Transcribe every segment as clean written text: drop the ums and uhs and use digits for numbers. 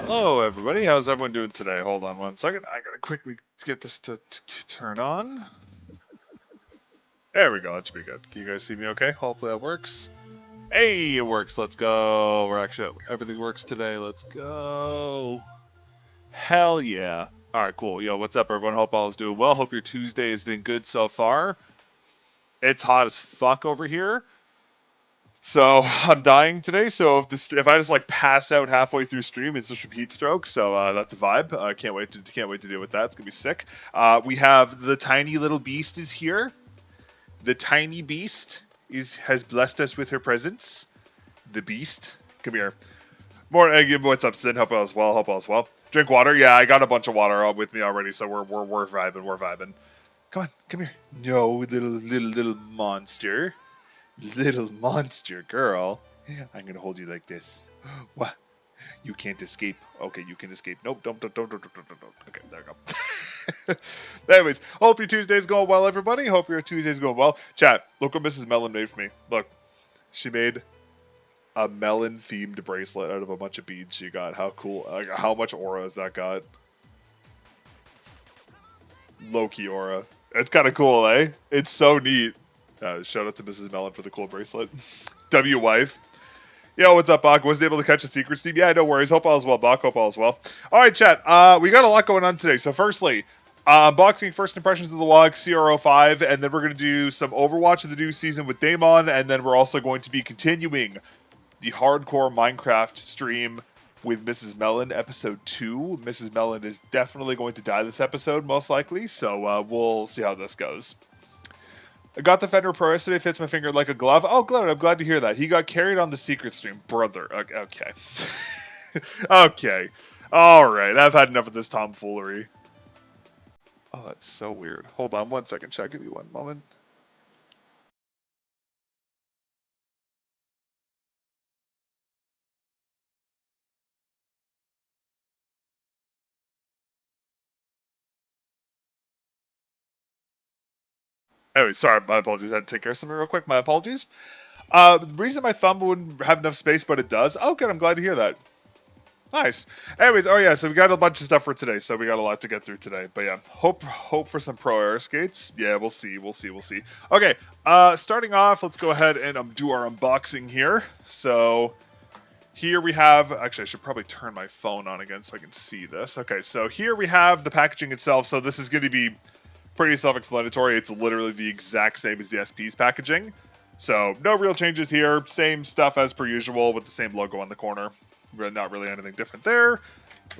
Hello, everybody. How's everyone doing today? Hold on one second. I gotta quickly get this to turn on. There we go. That should be good. Can you guys see me okay? Hopefully that works. Hey, it works. Let's go. We're actually, everything works today. Let's go. Hell yeah. Alright, cool. Yo, what's up, everyone? Hope all is doing well. Hope your Tuesday has been good so far. It's hot as fuck over here. So I'm dying today. So if I just like pass out halfway through stream, it's just a heat stroke. So that's a vibe. Can't wait to deal with that. It's gonna be sick. We have the tiny little beast is here. The tiny beast has blessed us with her presence. The beast, come here. More. What's up, Sin? Hope all is well. Hope all is well. Drink water. Yeah, I got a bunch of water with me already. So we're vibing. We're vibing. Come on, come here. No, little monster. Little monster girl. I'm gonna hold you like this. What? You can't escape. Okay, you can escape. Nope, don't. Okay, there we go. Anyways, hope your Tuesday's going well, everybody. Hope your Tuesday's going well. Chat, look what Mrs. Melon made for me. Look, she made a melon-themed bracelet out of a bunch of beads she got. How cool. Like, how much aura has that got? Low-key aura. It's kind of cool, eh? It's so neat. Shout out to Mrs. Melon for the cool bracelet. W-wife. Yo, what's up, Bach? Wasn't able to catch the secret, Steve. Yeah, no worries. Hope all is well, Bach. Hope all is well. All right, chat. We got a lot going on today. So firstly, unboxing first impressions of the WALLHACK CR-005, and then we're going to do some Overwatch of the new season with Damon, and then we're also going to be continuing the hardcore Minecraft stream with Mrs. Melon, episode 2. Mrs. Melon is definitely going to die this episode, most likely, so we'll see how this goes. I got the Fender Pro yesterday, fits my finger like a glove. Oh, good. I'm glad to hear that. He got carried on the secret stream. Brother. Okay. Okay. All right. I've had enough of this tomfoolery. Oh, that's so weird. Hold on one second, chat. Give me one moment. Anyway, sorry. My apologies. I had to take care of something real quick. My apologies. The reason my thumb wouldn't have enough space, but it does. Oh, good. I'm glad to hear that. Nice. Anyways, oh yeah, so we got a bunch of stuff for today, so we got a lot to get through today. But yeah, hope for some pro air skates. Yeah, we'll see. Okay, starting off, let's go ahead and do our unboxing here. So here we have, actually I should probably turn my phone on again so I can see this. Okay, so here we have the packaging itself. So this is going to be pretty self-explanatory. It's literally the exact same as the SP's packaging. So no real changes here. Same stuff as per usual with the same logo on the corner. Not really anything different there.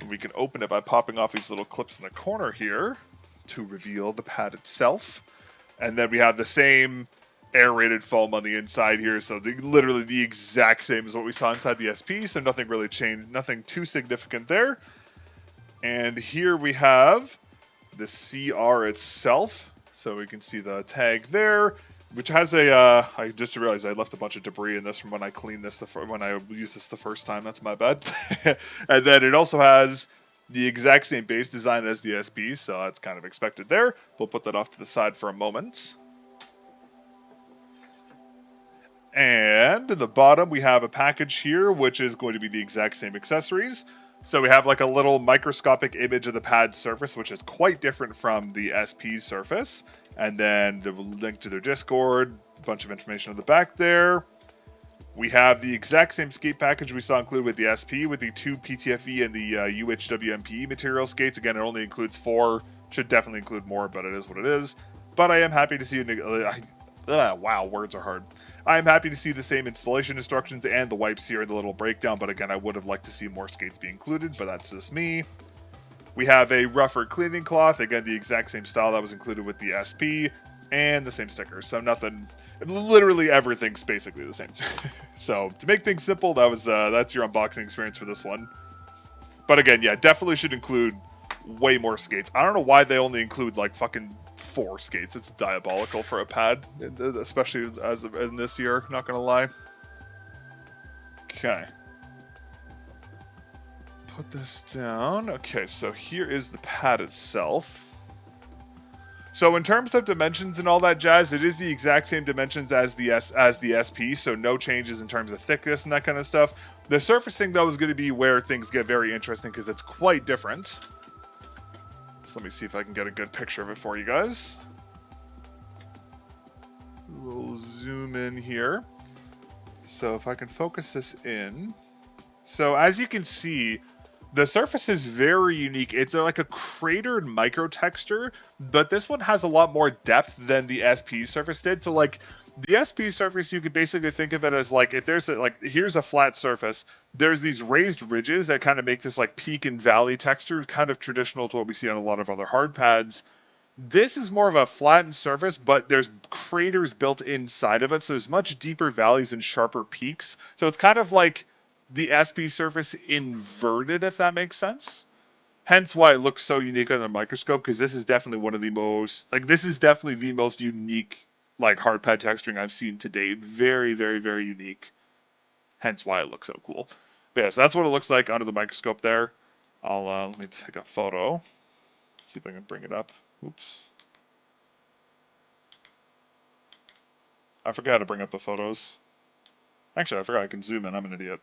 And we can open it by popping off these little clips in the corner here to reveal the pad itself. And then we have the same aerated foam on the inside here. So literally the exact same as what we saw inside the SP. So nothing really changed. Nothing too significant there. And here we have the CR itself. So we can see the tag there, which has a, I just realized I left a bunch of debris in this from when I cleaned this, when I used this the first time. That's my bad. And then it also has the exact same base design as the SP, so that's kind of expected there. We'll put that off to the side for a moment. And in the bottom, we have a package here, which is going to be the exact same accessories. So we have like a little microscopic image of the pad surface, which is quite different from the SP's surface. And then the link to their Discord, a bunch of information on the back there. We have the exact same skate package we saw included with the SP, with the 2 PTFE and the UHWMPE material skates. Again, it only includes 4. Should definitely include more, but it is what it is. But I am happy to see... wow, words are hard. I am happy to see the same installation instructions and the wipes here in the little breakdown, but again, I would have liked to see more skates be included, but that's just me. We have a rougher cleaning cloth, again, the exact same style that was included with the SP, and the same stickers. So nothing, literally everything's basically the same. So to make things simple, that's your unboxing experience for this one. But again, yeah, definitely should include way more skates. I don't know why they only include like fucking 4 skates. It's diabolical for a pad, especially as of in this year, not gonna lie. Okay. Put this down. Okay, so here is the pad itself. So in terms of dimensions and all that jazz, it is the exact same dimensions as the SP, so no changes in terms of thickness and that kind of stuff. The surfacing, though, is going to be where things get very interesting because it's quite different. So let me see if I can get a good picture of it for you guys. A little zoom in here. So if I can focus this in. So as you can see, the surface is very unique. It's like a cratered micro texture, but this one has a lot more depth than the SP surface did. So like the SP surface, you could basically think of it as like, if there's here's a flat surface, there's these raised ridges that kind of make this like peak and valley texture, kind of traditional to what we see on a lot of other hard pads. This is more of a flattened surface, but there's craters built inside of it, so there's much deeper valleys and sharper peaks. So it's kind of like the SP surface inverted, if that makes sense. Hence why it looks so unique under a microscope, because this is definitely one of the most, this is definitely the most unique, hard pad texturing I've seen to date. Very, very, very unique. Hence why it looks so cool. But yeah, so that's what it looks like under the microscope there. Let me take a photo. See if I can bring it up. Oops. I forgot how to bring up the photos. Actually, I forgot I can zoom in. I'm an idiot.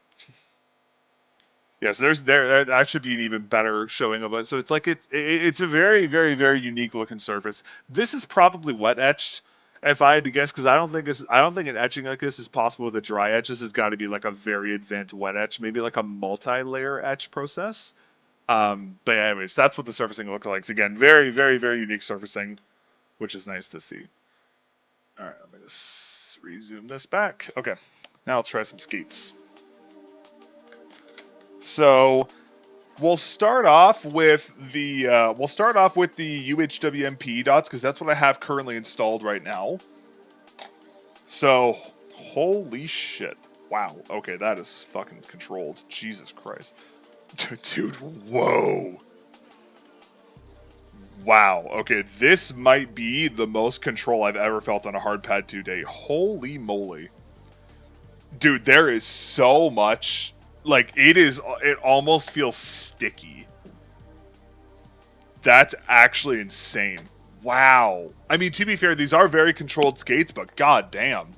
Yes, that should be an even better showing of it. So it's a very, very, very unique looking surface. This is probably wet etched, if I had to guess, because I don't think an etching like this is possible with a dry etch. This has got to be like a very advanced wet etch, maybe like a multi-layer etch process. But anyways, that's what the surfacing looks like. So again, very, very, very unique surfacing, which is nice to see. All right, let me just resume this back. Okay, now let's try some skates. So we'll start off with the UHWMP dots because that's what I have currently installed right now. So holy shit! Wow. Okay, that is fucking controlled. Jesus Christ, dude. Whoa. Wow. Okay, this might be the most control I've ever felt on a hard pad today. Holy moly. Dude, there is so much. It almost feels sticky. That's actually insane. Wow. I mean, to be fair, these are very controlled skates, but goddamn.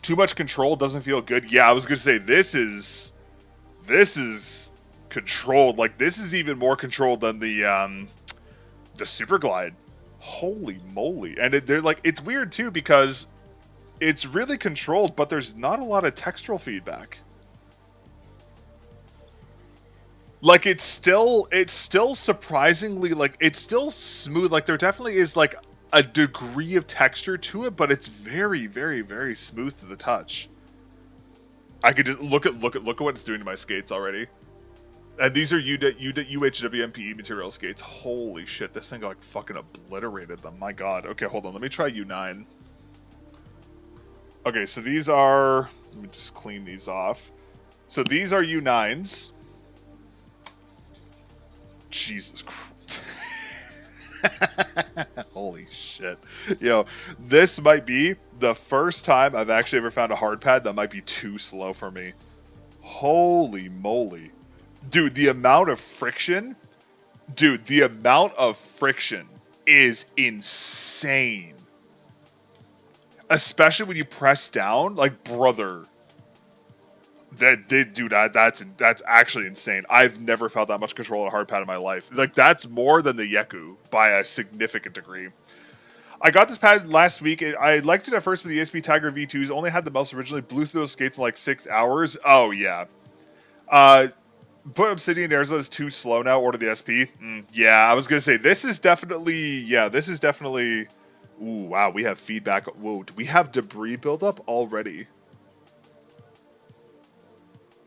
Too much control doesn't feel good. Yeah, I was going to say, this is controlled. This is even more controlled than the Super Glide. Holy moly. And it's weird too because it's really controlled, but there's not a lot of textural feedback. It's still surprisingly, it's still smooth. There definitely is a degree of texture to it, but it's very, very, very smooth to the touch. I could just look at what it's doing to my skates already. And these are UHWMPE material skates. Holy shit, this thing fucking obliterated them. My god. Okay, hold on. Let me try U9. Okay, so these are... Let me just clean these off. So these are U9s. Jesus Christ. Holy shit. Yo, this might be the first time I've actually ever found a hard pad that might be too slow for me. Holy moly. Dude, the amount of friction is insane. Especially when you press down, brother. That's actually insane. I've never felt that much control on a hard pad in my life. That's more than the Yeku by a significant degree. I got this pad last week. I liked it at first with the ESP Tiger V2s. Only had the mouse originally. Blew through those skates in 6 hours. Oh yeah. Put Obsidian Arizona is too slow now. Order the SP. Yeah, I was gonna say this is definitely. Ooh, wow, we have feedback. Whoa, do we have debris buildup already?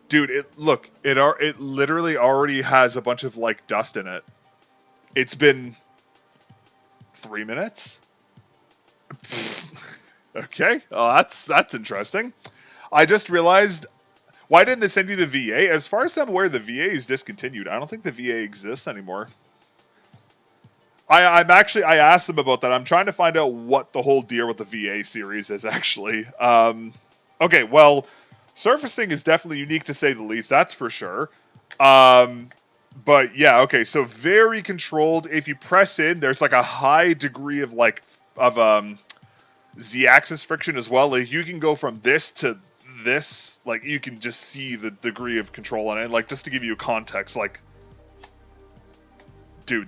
Dude, it literally already has a bunch of dust in it. It's been 3 minutes. Okay, oh, that's interesting. I just realized. Why didn't they send you the VA? As far as I'm aware, the VA is discontinued. I don't think the VA exists anymore. I asked them about that. I'm trying to find out what the whole deal with the VA series is actually. Okay, well, surfacing is definitely unique to say the least. That's for sure. But yeah, okay, so very controlled. If you press in, there's like a high degree of z-axis friction as well. Like you can go from this to this, like you can just see the degree of control on it. And like just to give you context, like dude,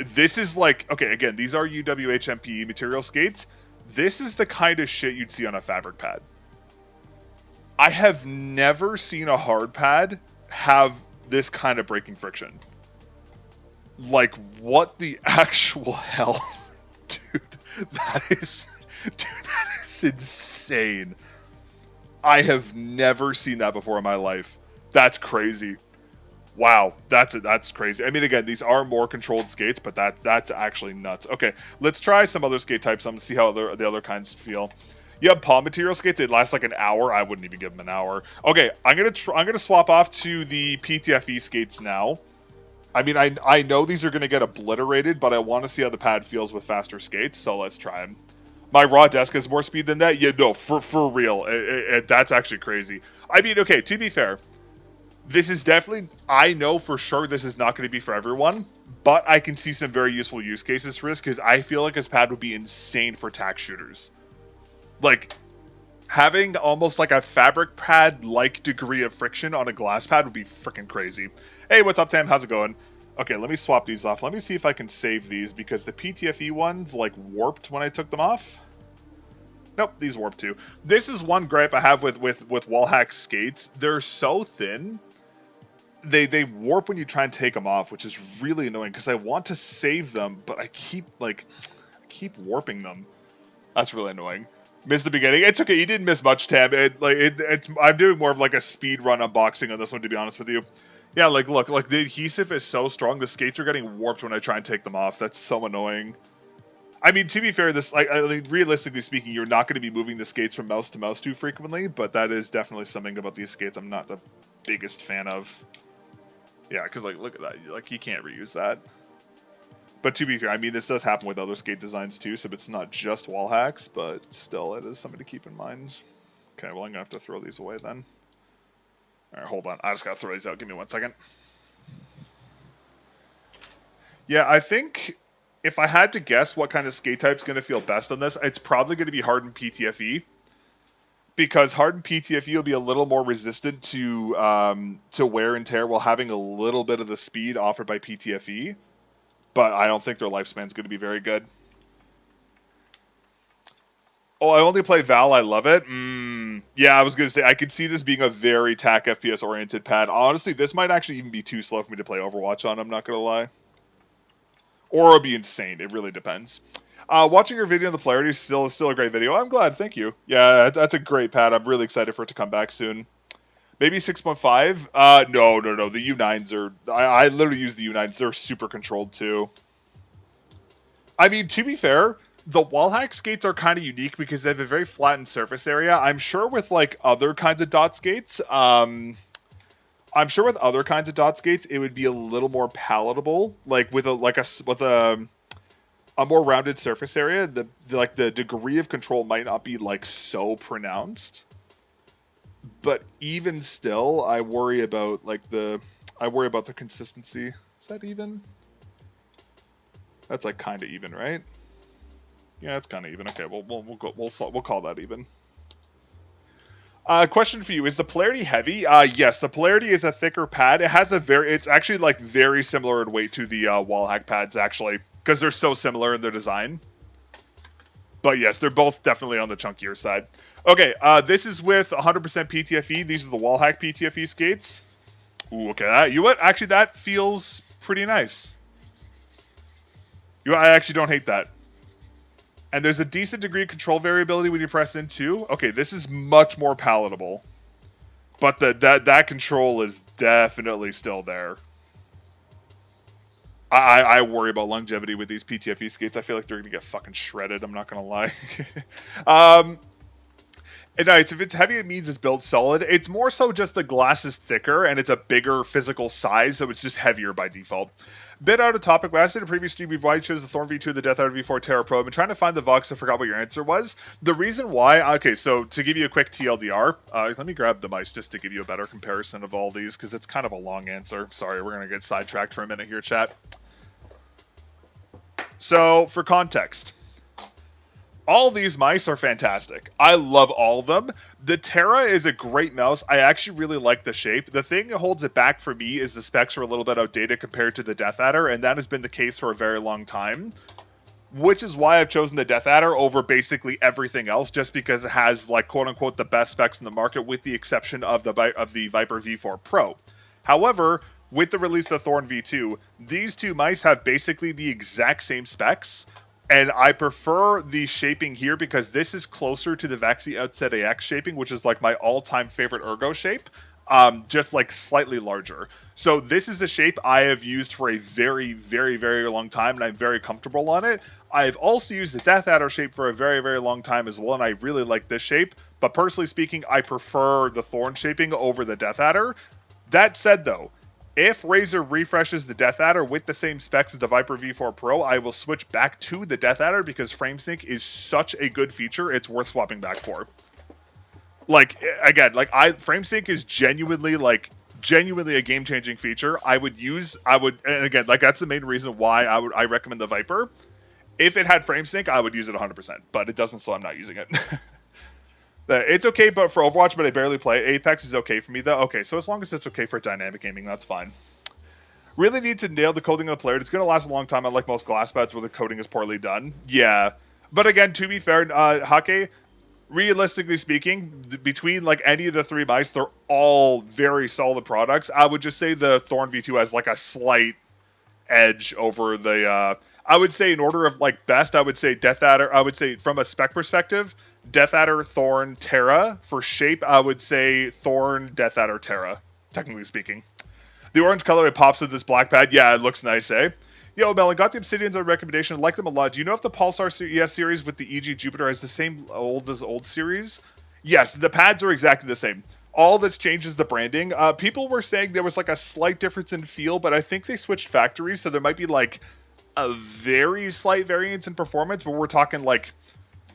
this is like, okay, again, these are UWHMPE material skates. This is the kind of shit you'd see on a fabric pad. I have never seen a hard pad have this kind of braking friction. Like, what the actual hell? Dude, that is insane. I have never seen that before in my life. That's crazy. Wow, that's crazy. I mean, again, these are more controlled skates, but that's actually nuts. Okay, let's try some other skate types. I'm gonna see how the other kinds feel. You have palm material skates. It lasts like an hour. I wouldn't even give them an hour. Okay, I'm gonna swap off to the PTFE skates now. I mean, I know these are gonna get obliterated, but I want to see how the pad feels with faster skates. So let's try them. My raw desk has more speed than that. Yeah, no, for real. That's actually crazy. I mean, okay, to be fair, this is definitely, I know for sure this is not going to be for everyone, but I can see some very useful use cases for this because I feel like this pad would be insane for tack shooters. Like, having almost like a fabric pad-like degree of friction on a glass pad would be freaking crazy. Hey, what's up, Tam? How's it going? Okay, let me swap these off. Let me see if I can save these because the PTFE ones, like, warped when I took them off. Nope, these warped too. This is one gripe I have with WALLHACK skates. They're so thin. They warp when you try and take them off, which is really annoying because I want to save them, but I keep warping them. That's really annoying. Missed the beginning. It's okay. You didn't miss much, Tab. I'm doing more of like a speed run unboxing on this one, to be honest with you. Yeah, like look, like the adhesive is so strong. The skates are getting warped when I try and take them off. That's so annoying. I mean, to be fair, this realistically speaking, you're not going to be moving the skates from mouse to mouse too frequently, but that is definitely something about these skates I'm not the biggest fan of. Yeah, because like look at that, like you can't reuse that. But to be fair, I mean this does happen with other skate designs too, so it's not just wall hacks, but still it is something to keep in mind. Okay, well I'm gonna have to throw these away then. All right, hold on, I just gotta throw these out. Give me 1 second. Yeah, I think if I had to guess what kind of skate type's gonna feel best on this, it's probably gonna be hardened PTFE. Because hardened PTFE will be a little more resistant to wear and tear while having a little bit of the speed offered by PTFE. But I don't think their lifespan's going to be very good. Oh, I only play Val. I love it. Yeah, I was going to say, I could see this being a very TAC FPS-oriented pad. Honestly, this might actually even be too slow for me to play Overwatch on, I'm not going to lie. Or it'll be insane. It really depends. Watching your video on the polarity is still a great video. I'm glad. Thank you. Yeah, that's a great pad. I'm really excited for it to come back soon. Maybe 6.5? No. The U9s are... I literally use the U9s. They're super controlled, too. I mean, to be fair, the WALLHACK skates are kind of unique because they have a very flattened surface area. I'm sure with, like, other kinds of dot skates... it would be a little more palatable. Like, with a more rounded surface area, the degree of control might not be like so pronounced. But even still, I worry about the consistency. Is that even? That's like kind of even, right? Yeah, it's kind of even. Okay, we'll call that even. Question for you: is the polarity heavy? Yes, the polarity is a thicker pad. It has it's actually like very similar in weight to the WALLHACK pads actually. Because they're so similar in their design. But yes, they're both definitely on the chunkier side. Okay, this is with 100% PTFE. These are the WALLHACK PTFE skates. Ooh, okay. You know what? Actually, that feels pretty nice. I actually don't hate that. And there's a decent degree of control variability when you press in too. Okay, this is much more palatable. But that control is definitely still there. I worry about longevity with these PTFE skates. I feel like they're going to get fucking shredded. I'm not going to lie. No, if it's heavy, it means it's built solid. It's more so just the glass is thicker and it's a bigger physical size, so it's just heavier by default. Bit out of topic, but as in a previous stream, why you chose the Thorn V2, the Death Adder V4 Terra Pro. I've been trying to find the Vox, I forgot what your answer was. The reason why, okay, so to give you a quick TLDR, let me grab the mice just to give you a better comparison of all these, because it's kind of a long answer. Sorry, we're going to get sidetracked for a minute here, chat. So, for context, all these mice are fantastic. I love all of them. The Terra is a great mouse. I actually really like the shape. The thing that holds it back for me is the specs are a little bit outdated compared to the Death Adder, and that has been the case for a very long time. Which is why I've chosen the Death Adder over basically everything else, just because it has, like, quote-unquote, the best specs in the market, with the exception of the Viper V4 Pro. However, with the release of the Thorn V2, these two mice have basically the exact same specs. And I prefer the shaping here because this is closer to the Vexi Outset AX shaping, which is like my all-time favorite ergo shape, just like slightly larger. So this is a shape I have used for a very, very, very long time, and I'm very comfortable on it. I've also used the Death Adder shape for a very, very long time as well, and I really like this shape. But personally speaking, I prefer the Thorn shaping over the Death Adder. That said, though, if Razer refreshes the Death Adder with the same specs as the Viper V4 Pro, I will switch back to the Death Adder because FrameSync is such a good feature, it's worth swapping back for. Like, again, like, FrameSync is genuinely a game-changing feature. And again, like, that's the main reason why I recommend the Viper. If it had FrameSync, I would use it 100%, but it doesn't, so I'm not using it. It's okay, but for Overwatch, but I barely play. Apex is okay for me, though. Okay, so as long as it's okay for dynamic gaming, that's fine. Really need to nail the coding of the player. It's going to last a long time, unlike most glass pads where the coding is poorly done. Yeah. But again, to be fair, Hake, realistically speaking, between like any of the three mice, they're all very solid products. I would just say the Thorn V2 has like a slight edge over the... I would say in order of like best, I would say Death Adder. I would say from a spec perspective, Death Adder, Thorn, Terra. For shape, I would say Thorn, Death Adder, Terra, technically speaking. The orange color, it pops with this black pad. Yeah, it looks nice, eh? Yo, Melon, got the Obsidians on recommendation. I like them a lot. Do you know if the Pulsar ES series with the EG Jupiter has the same old series? Yes, the pads are exactly the same. All that's changed is the branding. People were saying there was like a slight difference in feel, but I think they switched factories, so there might be like a very slight variance in performance, but we're talking like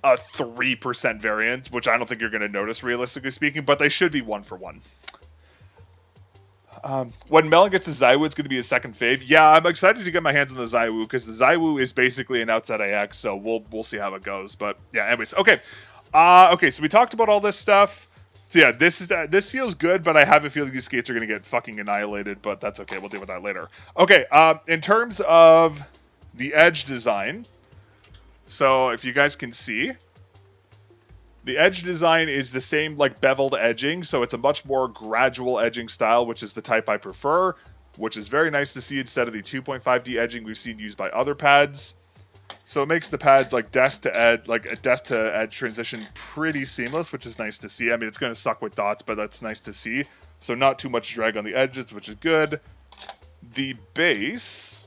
a 3% variance, which I don't think you're going to notice, realistically speaking, but they should be 1-for-1. When Melon gets the Zaiwu, it's going to be his second fave. Yeah, I'm excited to get my hands on the Zaiwu, because the Zaiwu is basically an outside AX, so we'll see how it goes. But yeah, anyways, okay. Okay, so we talked about all this stuff. So yeah, this feels good, but I have a feeling these skates are going to get fucking annihilated, but that's okay. We'll deal with that later. Okay, in terms of the edge design, so if you guys can see, the edge design is the same like beveled edging, so it's a much more gradual edging style, which is the type I prefer, which is very nice to see instead of the 2.5D edging we've seen used by other pads. So it makes the pads like desk to edge transition pretty seamless, which is nice to see. I mean, it's going to suck with dots, but that's nice to see. So not too much drag on the edges, which is good. The base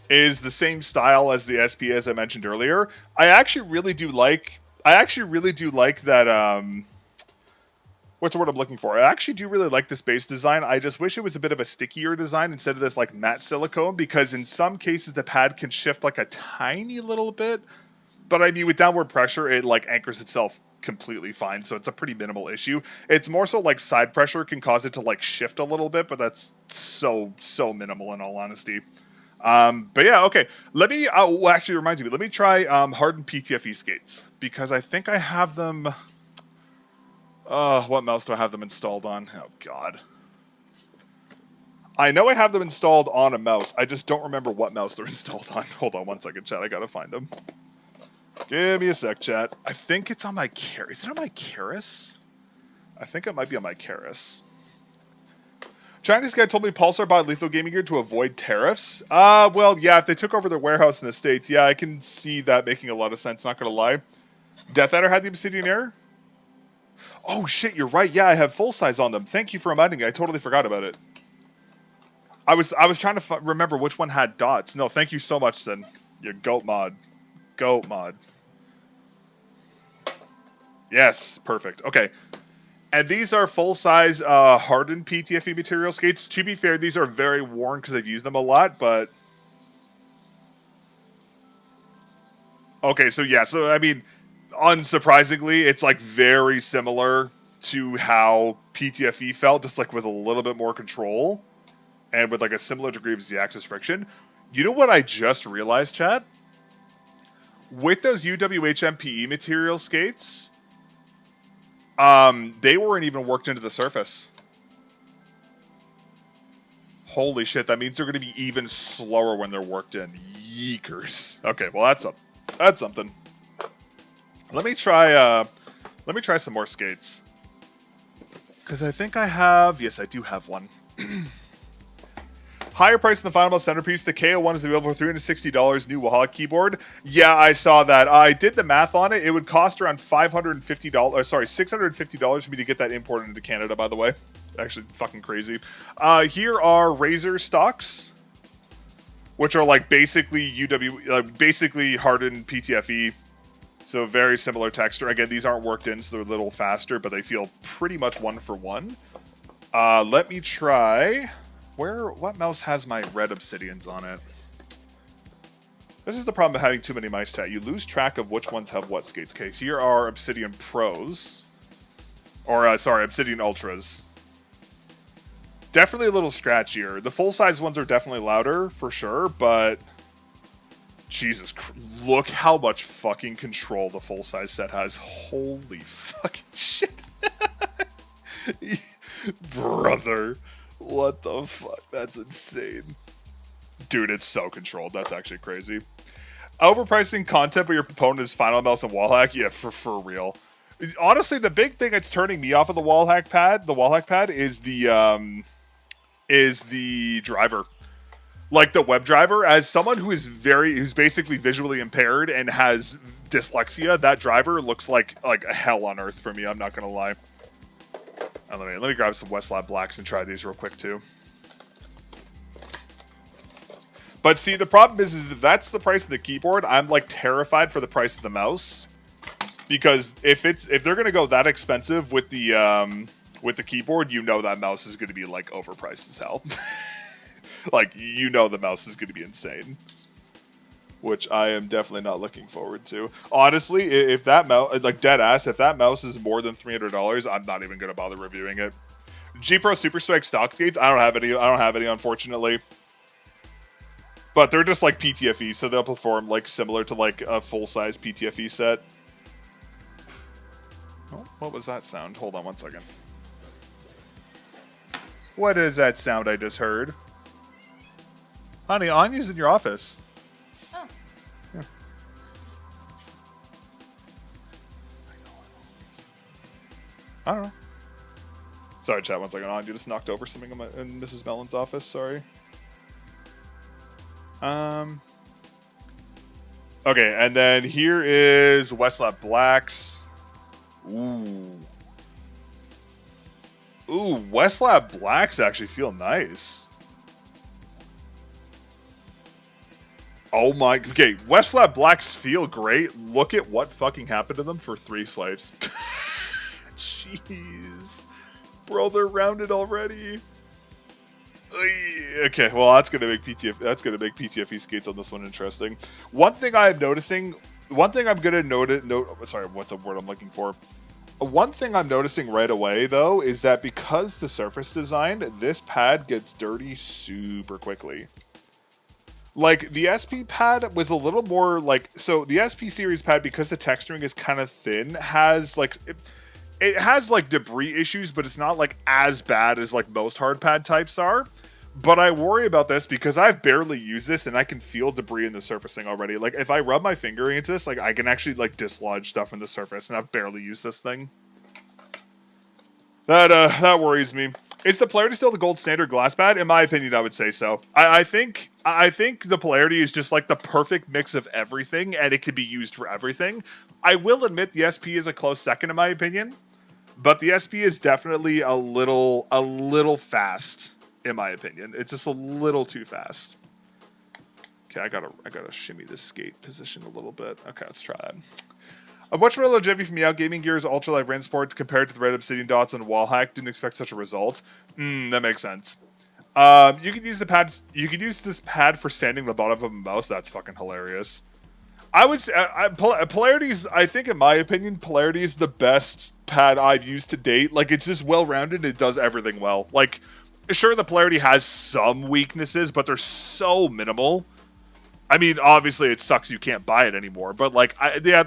is the same style as the SP, as I mentioned earlier. I actually really do like that, what's the word I'm looking for? I actually do really like this base design. I just wish it was a bit of a stickier design instead of this like matte silicone, because in some cases the pad can shift like a tiny little bit, but I mean with downward pressure it like anchors itself completely fine, so it's a pretty minimal issue. It's more so like side pressure can cause it to like shift a little bit, but that's so minimal in all honesty. But yeah, okay. Let me, actually reminds me, let me try, hardened PTFE skates, because I think I have them, what mouse do I have them installed on? Oh god. I know I have them installed on a mouse, I just don't remember what mouse they're installed on. Hold on one second, chat, I gotta find them. Give me a sec, chat. I think it's on my is it on my Keras? I think it might be on my Keras. Chinese guy told me Pulsar bought lethal gaming gear to avoid tariffs. Well, yeah, if they took over their warehouse in the States, yeah, I can see that making a lot of sense, not gonna lie. Death Adder had the Obsidian Air? Oh shit, you're right, yeah, I have full size on them. Thank you for reminding me, I totally forgot about it. I was trying to remember which one had dots. No, thank you so much, Sin. Your goat mod. Goat mod. Yes, perfect. Okay. And these are full-size hardened PTFE material skates. To be fair, these are very worn because I've used them a lot, but... Okay, so yeah, so I mean, unsurprisingly, it's like very similar to how PTFE felt, just like with a little bit more control and with like a similar degree of Z-axis friction. You know what I just realized, Chad? With those UWHMPE material skates, they weren't even worked into the surface. Holy shit, that means they're going to be even slower when they're worked in. Yeekers. Okay, well that's something. Let me try some more skates. Because I think I have... Yes, I do have one. Higher price than the final centerpiece. The KO1 is available for $360 new WALLHACK keyboard. Yeah, I saw that. I did the math on it. It would cost around $550. Sorry, $650 for me to get that imported into Canada, by the way. Actually, fucking crazy. Here are Razer stocks, which are like basically basically hardened PTFE. So very similar texture. Again, these aren't worked in, so they're a little faster, but they feel pretty much one for one. Let me try... What mouse has my red obsidians on it? This is the problem of having too many mice, chat. You lose track of which ones have what skates. Okay, here are Obsidian Pros. Or, sorry, Obsidian Ultras. Definitely a little scratchier. The full-size ones are definitely louder, for sure, but... Jesus, look how much fucking control the full-size set has. Holy fucking shit. Brother. What the fuck? That's insane. Dude, it's so controlled. That's actually crazy. Overpricing content, but your proponent is Final Mouse and WALLHACK? Yeah, for real. Honestly, the big thing that's turning me off of the WALLHACK pad, is the driver. Like the web driver. As someone who's basically visually impaired and has dyslexia, that driver looks like a hell on earth for me, I'm not gonna lie. Let me grab some Westlab Blacks and try these real quick too. But see, the problem is if that's the price of the keyboard, I'm like terrified for the price of the mouse, because if they're gonna go that expensive with the keyboard, you know that mouse is gonna be like overpriced as hell. Like, you know the mouse is gonna be insane. Which I am definitely not looking forward to. Honestly, if that mouse, like dead ass, if that mouse is more than $300, I'm not even gonna bother reviewing it. G Pro Super Strike stock skates, I don't have any, unfortunately. But they're just like PTFE, so they'll perform like similar to like a full-size PTFE set. Oh, what was that sound? Hold on one second. What is that sound I just heard? Honey, Anya's in your office. Oh. Yeah. I don't know. Sorry, chat, one second. You just knocked over something in Mrs. Mellon's office. Sorry. Okay, and then here is Westlab Blacks. Ooh. Ooh, Westlab Blacks actually feel nice. Oh my, okay, Westlab Blacks feel great. Look at what fucking happened to them for 3 swipes. Jeez. Bro, they're rounded already. Okay, well that's gonna make PTFE skates on this one interesting. One thing I'm noticing, sorry, what's a word I'm looking for? One thing I'm noticing right away though is that because the surface design, this pad gets dirty super quickly. Like, the SP pad was a little more, like... So, the SP series pad, because the texturing is kind of thin, has, like... It has, like, debris issues, but it's not, like, as bad as, like, most hard pad types are. But I worry about this because I've barely used this, and I can feel debris in the surfacing already. Like, if I rub my finger into this, like, I can actually, like, dislodge stuff in the surface, and I've barely used this thing. That worries me. Is the polarity still the gold standard glass pad? In my opinion, I would say so. I think the polarity is just like the perfect mix of everything, and it can be used for everything. I will admit the SP is a close second in my opinion, but the SP is definitely a little fast in my opinion. It's just a little too fast. Okay, I gotta shimmy this skate position a little bit. Okay, let's try that. A much more longevity from Meow Gaming Gear's ultralight rain support compared to the red obsidian dots on WALLHACK. Didn't expect such a result. That makes sense. You can use the pad. You can use this pad for sanding the bottom of a mouse. That's fucking hilarious. I would say Polarity's. I think, in my opinion, Polarity is the best pad I've used to date. Like, it's just well-rounded. It does everything well. Like, sure, the Polarity has some weaknesses, but they're so minimal. I mean, obviously, it sucks you can't buy it anymore. But like,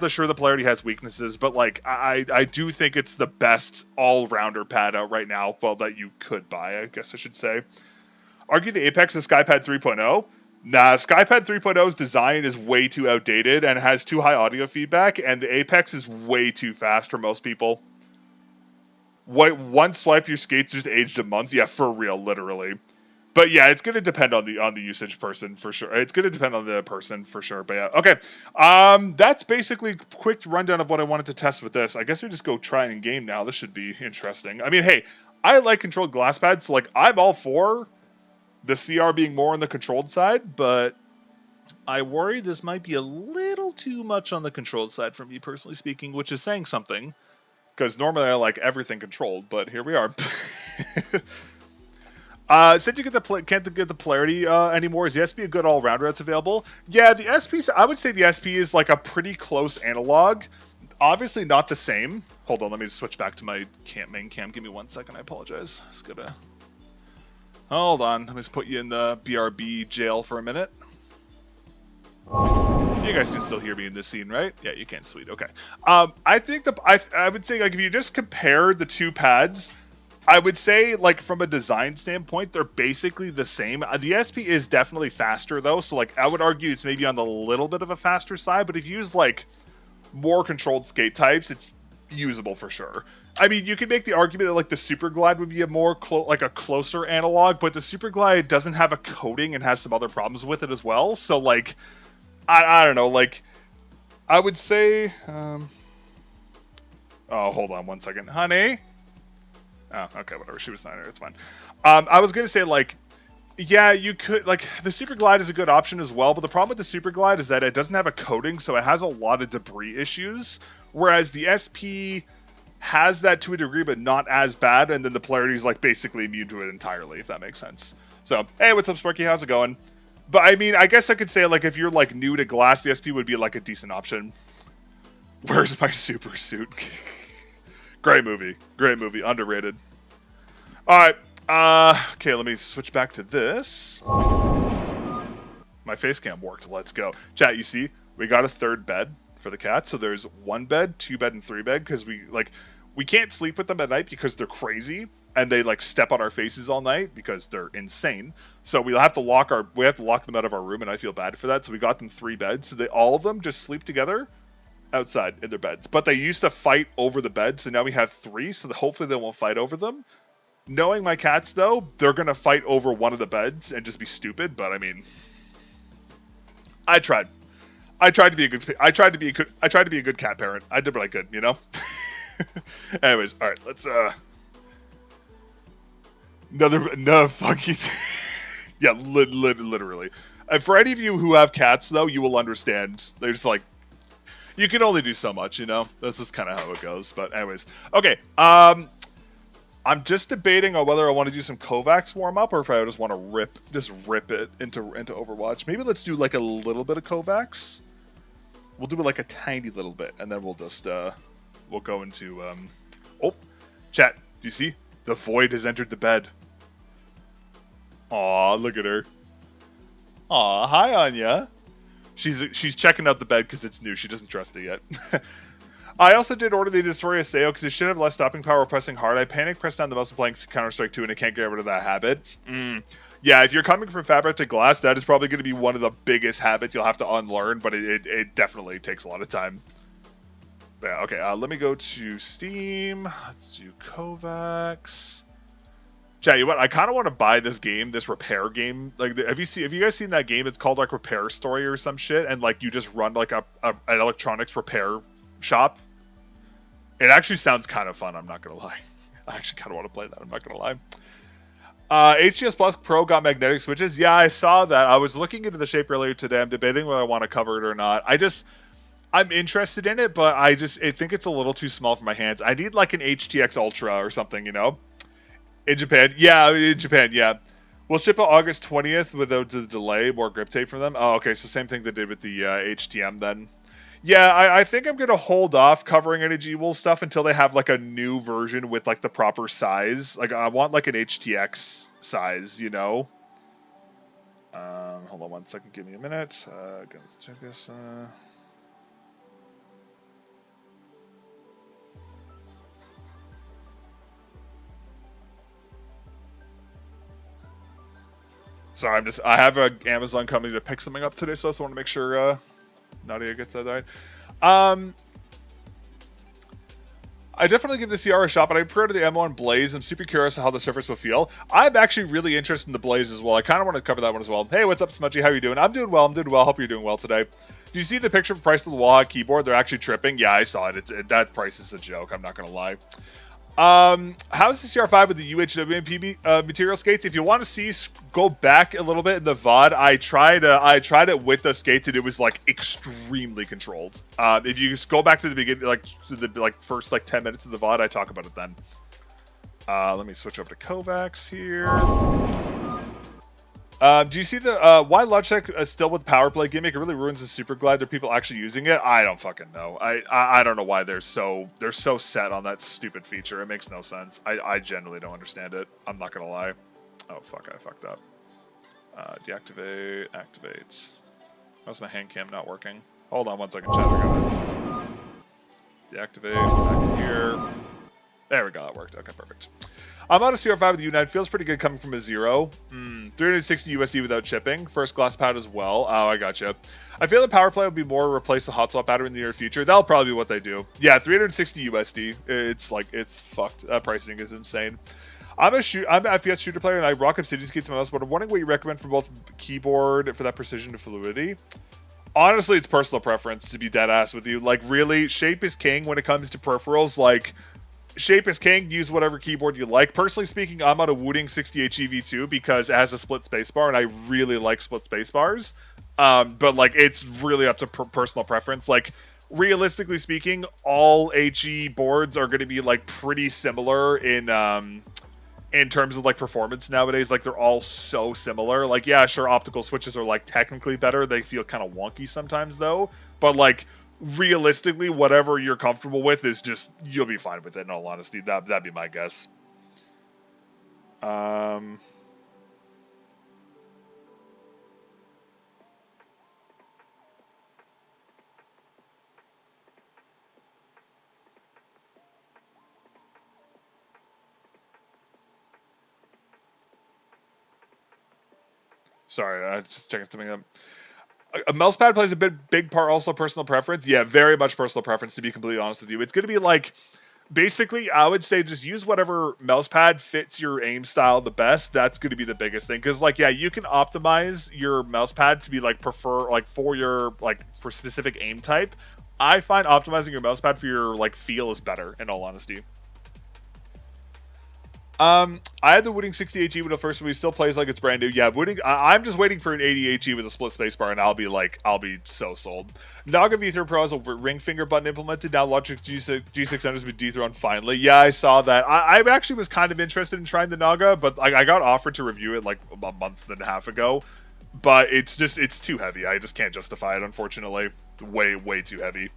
sure, the Polarity has weaknesses, but like, I do think it's the best all-rounder pad out right now. Well, that you could buy, I guess I should say. Argue the Apex is SkyPad 3.0. Nah, SkyPad 3.0's design is way too outdated and has too high audio feedback, and the Apex is way too fast for most people. One swipe, your skates just aged a month. Yeah, for real, literally. But yeah, it's going to depend on the usage person for sure. It's going to depend on the person for sure. But yeah, okay. That's basically a quick rundown of what I wanted to test with this. I guess we just go try it in game now. This should be interesting. I mean, hey, I like controlled glass pads. So like, I'm all for the CR being more on the controlled side, but I worry this might be a little too much on the controlled side for me, personally speaking, which is saying something. Because normally I like everything controlled, but here we are. Since you can't get the Polarity anymore, is the SP a good all-rounder that's available? Yeah, the SP, I would say the SP is like a pretty close analog. Obviously not the same. Hold on, let me just switch back to my main cam. Give me 1 second, I apologize. Just gonna... Hold on, let me just put you in the BRB jail for a minute. You guys can still hear me in this scene, right? Yeah, you can. Sweet. Okay. I think I would say, like, if you just compare the two pads, I would say, like, from a design standpoint, they're basically the same. The SP is definitely faster, though, so, like, I would argue it's maybe on the little bit of a faster side, but if you use, like, more controlled skate types, it's usable for sure. I mean, you could make the argument that, like, the Super Glide would be a more, like, a closer analog, but the Super Glide doesn't have a coating and has some other problems with it as well, so, like, I don't know, like, I would say, oh, hold on 1 second. Honey? Oh, okay, whatever. She was 9, it's fine. I was going to say, like, yeah, you could, like, the Super Glide is a good option as well, but the problem with the Super Glide is that it doesn't have a coating, so it has a lot of debris issues, whereas the SP has that to a degree, but not as bad, and then the Polarity is, like, basically immune to it entirely, if that makes sense. So, hey, what's up, Sparky? How's it going? But, I mean, I guess I could say, like, if you're, like, new to glass, the SP would be, like, a decent option. Where's my super suit? Great movie. Great movie. Underrated. Alright. Okay, let me switch back to this. My face cam worked. Let's go. Chat, you see? We got a third bed for the cat. So there's 1 bed, 2 bed, and 3 bed. Because we can't sleep with them at night because they're crazy. And they, like, step on our faces all night because they're insane. So we have to lock them out of our room, and I feel bad for that. So we got them 3 beds. So all of them just sleep together outside in their beds. But they used to fight over the beds, so now we have 3, so hopefully they won't fight over them. Knowing my cats, though, they're gonna fight over one of the beds and just be stupid, but I mean, I tried to be a good cat parent. I did what I could, you know? Anyways, alright, let's no fucking yeah, literally. And for any of you who have cats, though, you will understand. There's like, you can only do so much, you know? This is kind of how it goes. But anyways, okay. I'm just debating on whether I want to do some Kovacs warm-up or if I just want to rip it into Overwatch. Maybe let's do like a little bit of Kovacs. We'll do it like a tiny little bit, and then we'll just we'll go into oh, chat. Do you see? The Void has entered the bed. Aw, look at her. Aw, hi Anya. She's checking out the bed because it's new. She doesn't trust it yet. I also did order the Destroyer Aseo because it should have less stopping power while pressing hard. I panic pressed down the mouse playing Counter-Strike 2 and I can't get rid of that habit. Yeah, if you're coming from fabric to glass, that is probably going to be one of the biggest habits you'll have to unlearn, but it definitely takes a lot of time. Yeah, okay, let me go to Steam. Let's do Kovacs. Chat, you know what? I kind of want to buy this game, this repair game. Like, have you guys seen that game? It's called like Repair Story or some shit, and like you just run like an electronics repair shop. It actually sounds kind of fun. I'm not gonna lie. I actually kind of want to play that. I'm not gonna lie. HGS Plus Pro got magnetic switches. Yeah, I saw that. I was looking into the shape earlier today. I'm debating whether I want to cover it or not. I'm interested in it, but I think it's a little too small for my hands. I need like an HTX Ultra or something, you know? In Japan. Yeah, in Japan, yeah. We'll ship out August 20th without the delay, more grip tape from them. Oh, okay, so same thing they did with the HTM then. Yeah, I think I'm going to hold off covering any G-Wool stuff until they have like a new version with like the proper size. Like I want like an HTX size, you know? Hold on one second, give me a minute. Let's check this. Sorry, I have a Amazon coming to pick something up today, so I just want to make sure Nadia gets that right. I definitely give the CR a shot, but I pre-ordered the M1 Blaze. I'm super curious how the Surface will feel. I'm actually really interested in the Blaze as well. I kind of want to cover that one as well. Hey, what's up, Smudgy? How are you doing? I'm doing well. Hope you're doing well today. Do you see the picture of the price of the WALLHACK keyboard? They're actually tripping. Yeah, I saw it. That price is a joke. I'm not going to lie. How's the CR-5 with the UHWMP material skates? If you want to see, go back a little bit in the VOD. I tried it with the skates and it was like extremely controlled. If you just go back to the beginning, like to the first 10 minutes of the VOD, I talk about it then. Let me switch over to Kovacs here. Do you see the why Logitech still with power play gimmick? It really ruins the super glide. There are people actually using it. I don't fucking know. I don't know why they're so set on that stupid feature. It makes no sense. I genuinely don't understand it. I'm not gonna lie. Oh fuck, I fucked up. Deactivate, activate. How's my hand cam not working? Hold on one second, chat. I got it. Deactivate. Back to here. There we go. It worked. Okay, perfect. I'm on a CR-5 with the U9. Feels pretty good coming from a 0. 360 USD without shipping. First glass pad as well. Oh, I gotcha. I feel the power play will be more replace the hot swap battery in the near future. That'll probably be what they do. Yeah, 360 USD. It's fucked. Pricing is insane. I'm an FPS shooter player and I rock Obsidian skates my mouse, but I'm wondering what you recommend for both keyboard for that precision and fluidity. Honestly, it's personal preference, to be dead ass with you. Like, really, shape is king when it comes to peripherals. Like, shape is king. Use whatever keyboard you like. Personally speaking, I'm on a Wooting 60H EV2 because it has a split spacebar, and I really like split spacebars. But like, it's really up to personal preference. Like, realistically speaking, all HE boards are going to be like pretty similar in terms of like performance nowadays. Like, they're all so similar. Like, yeah, sure, optical switches are like technically better. They feel kind of wonky sometimes though. But like, realistically, whatever you're comfortable with is just, you'll be fine with it, in all honesty. That'd be my guess. Sorry, I was just checking something up. A mouse pad plays a big part, also personal preference. Yeah, very much personal preference, to be completely honest with you. It's going to be like, basically, I would say just use whatever mouse pad fits your aim style the best. That's going to be the biggest thing. Because, like, yeah, you can optimize your mouse pad to be, like, for your, like, for specific aim type. I find optimizing your mouse pad for your, like, feel is better, in all honesty. I had the Wooting 60HE when it first released. Still plays like it's brand new. Yeah, Wooting. I'm just waiting for an 80HE with a split spacebar, and I'll be so sold. Naga V3 Pro has a ring finger button implemented. Now Logitech G600 has been dethroned finally. Yeah, I saw that. I actually was kind of interested in trying the Naga, but I got offered to review it like a month and a half ago. But it's too heavy. I just can't justify it, unfortunately. Way too heavy.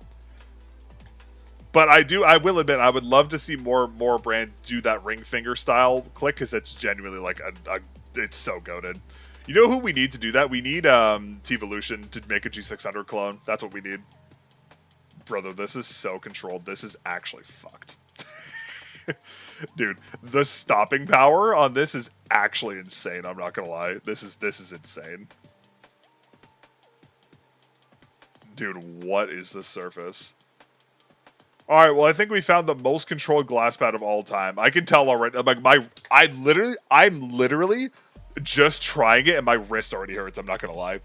But I will admit, I would love to see more brands do that ring finger style click, because it's genuinely like it's so goated. You know who we need to do that? We need T-Evolution to make a G600 clone. That's what we need. Brother, this is so controlled. This is actually fucked. Dude, the stopping power on this is actually insane. I'm not gonna lie. This is insane. Dude, what is this surface? All right, well, I think we found the most controlled glass pad of all time. I can tell already. Like I'm literally just trying it, and my wrist already hurts. I'm not gonna lie.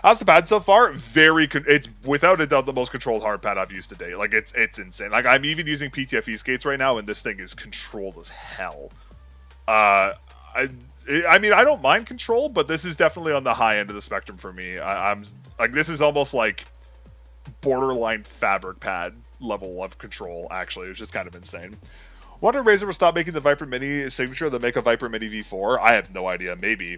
How's the pad so far? It's without a doubt the most controlled hard pad I've used to date. Like, it's insane. Like, I'm even using PTFE skates right now, and this thing is controlled as hell. I mean, I don't mind control, but this is definitely on the high end of the spectrum for me. I'm like, this is almost like borderline fabric pad level of control, actually. It was just kind of insane. Wonder if Razer will stop making the Viper Mini signature, they'll make a Viper Mini V4? I have no idea, maybe.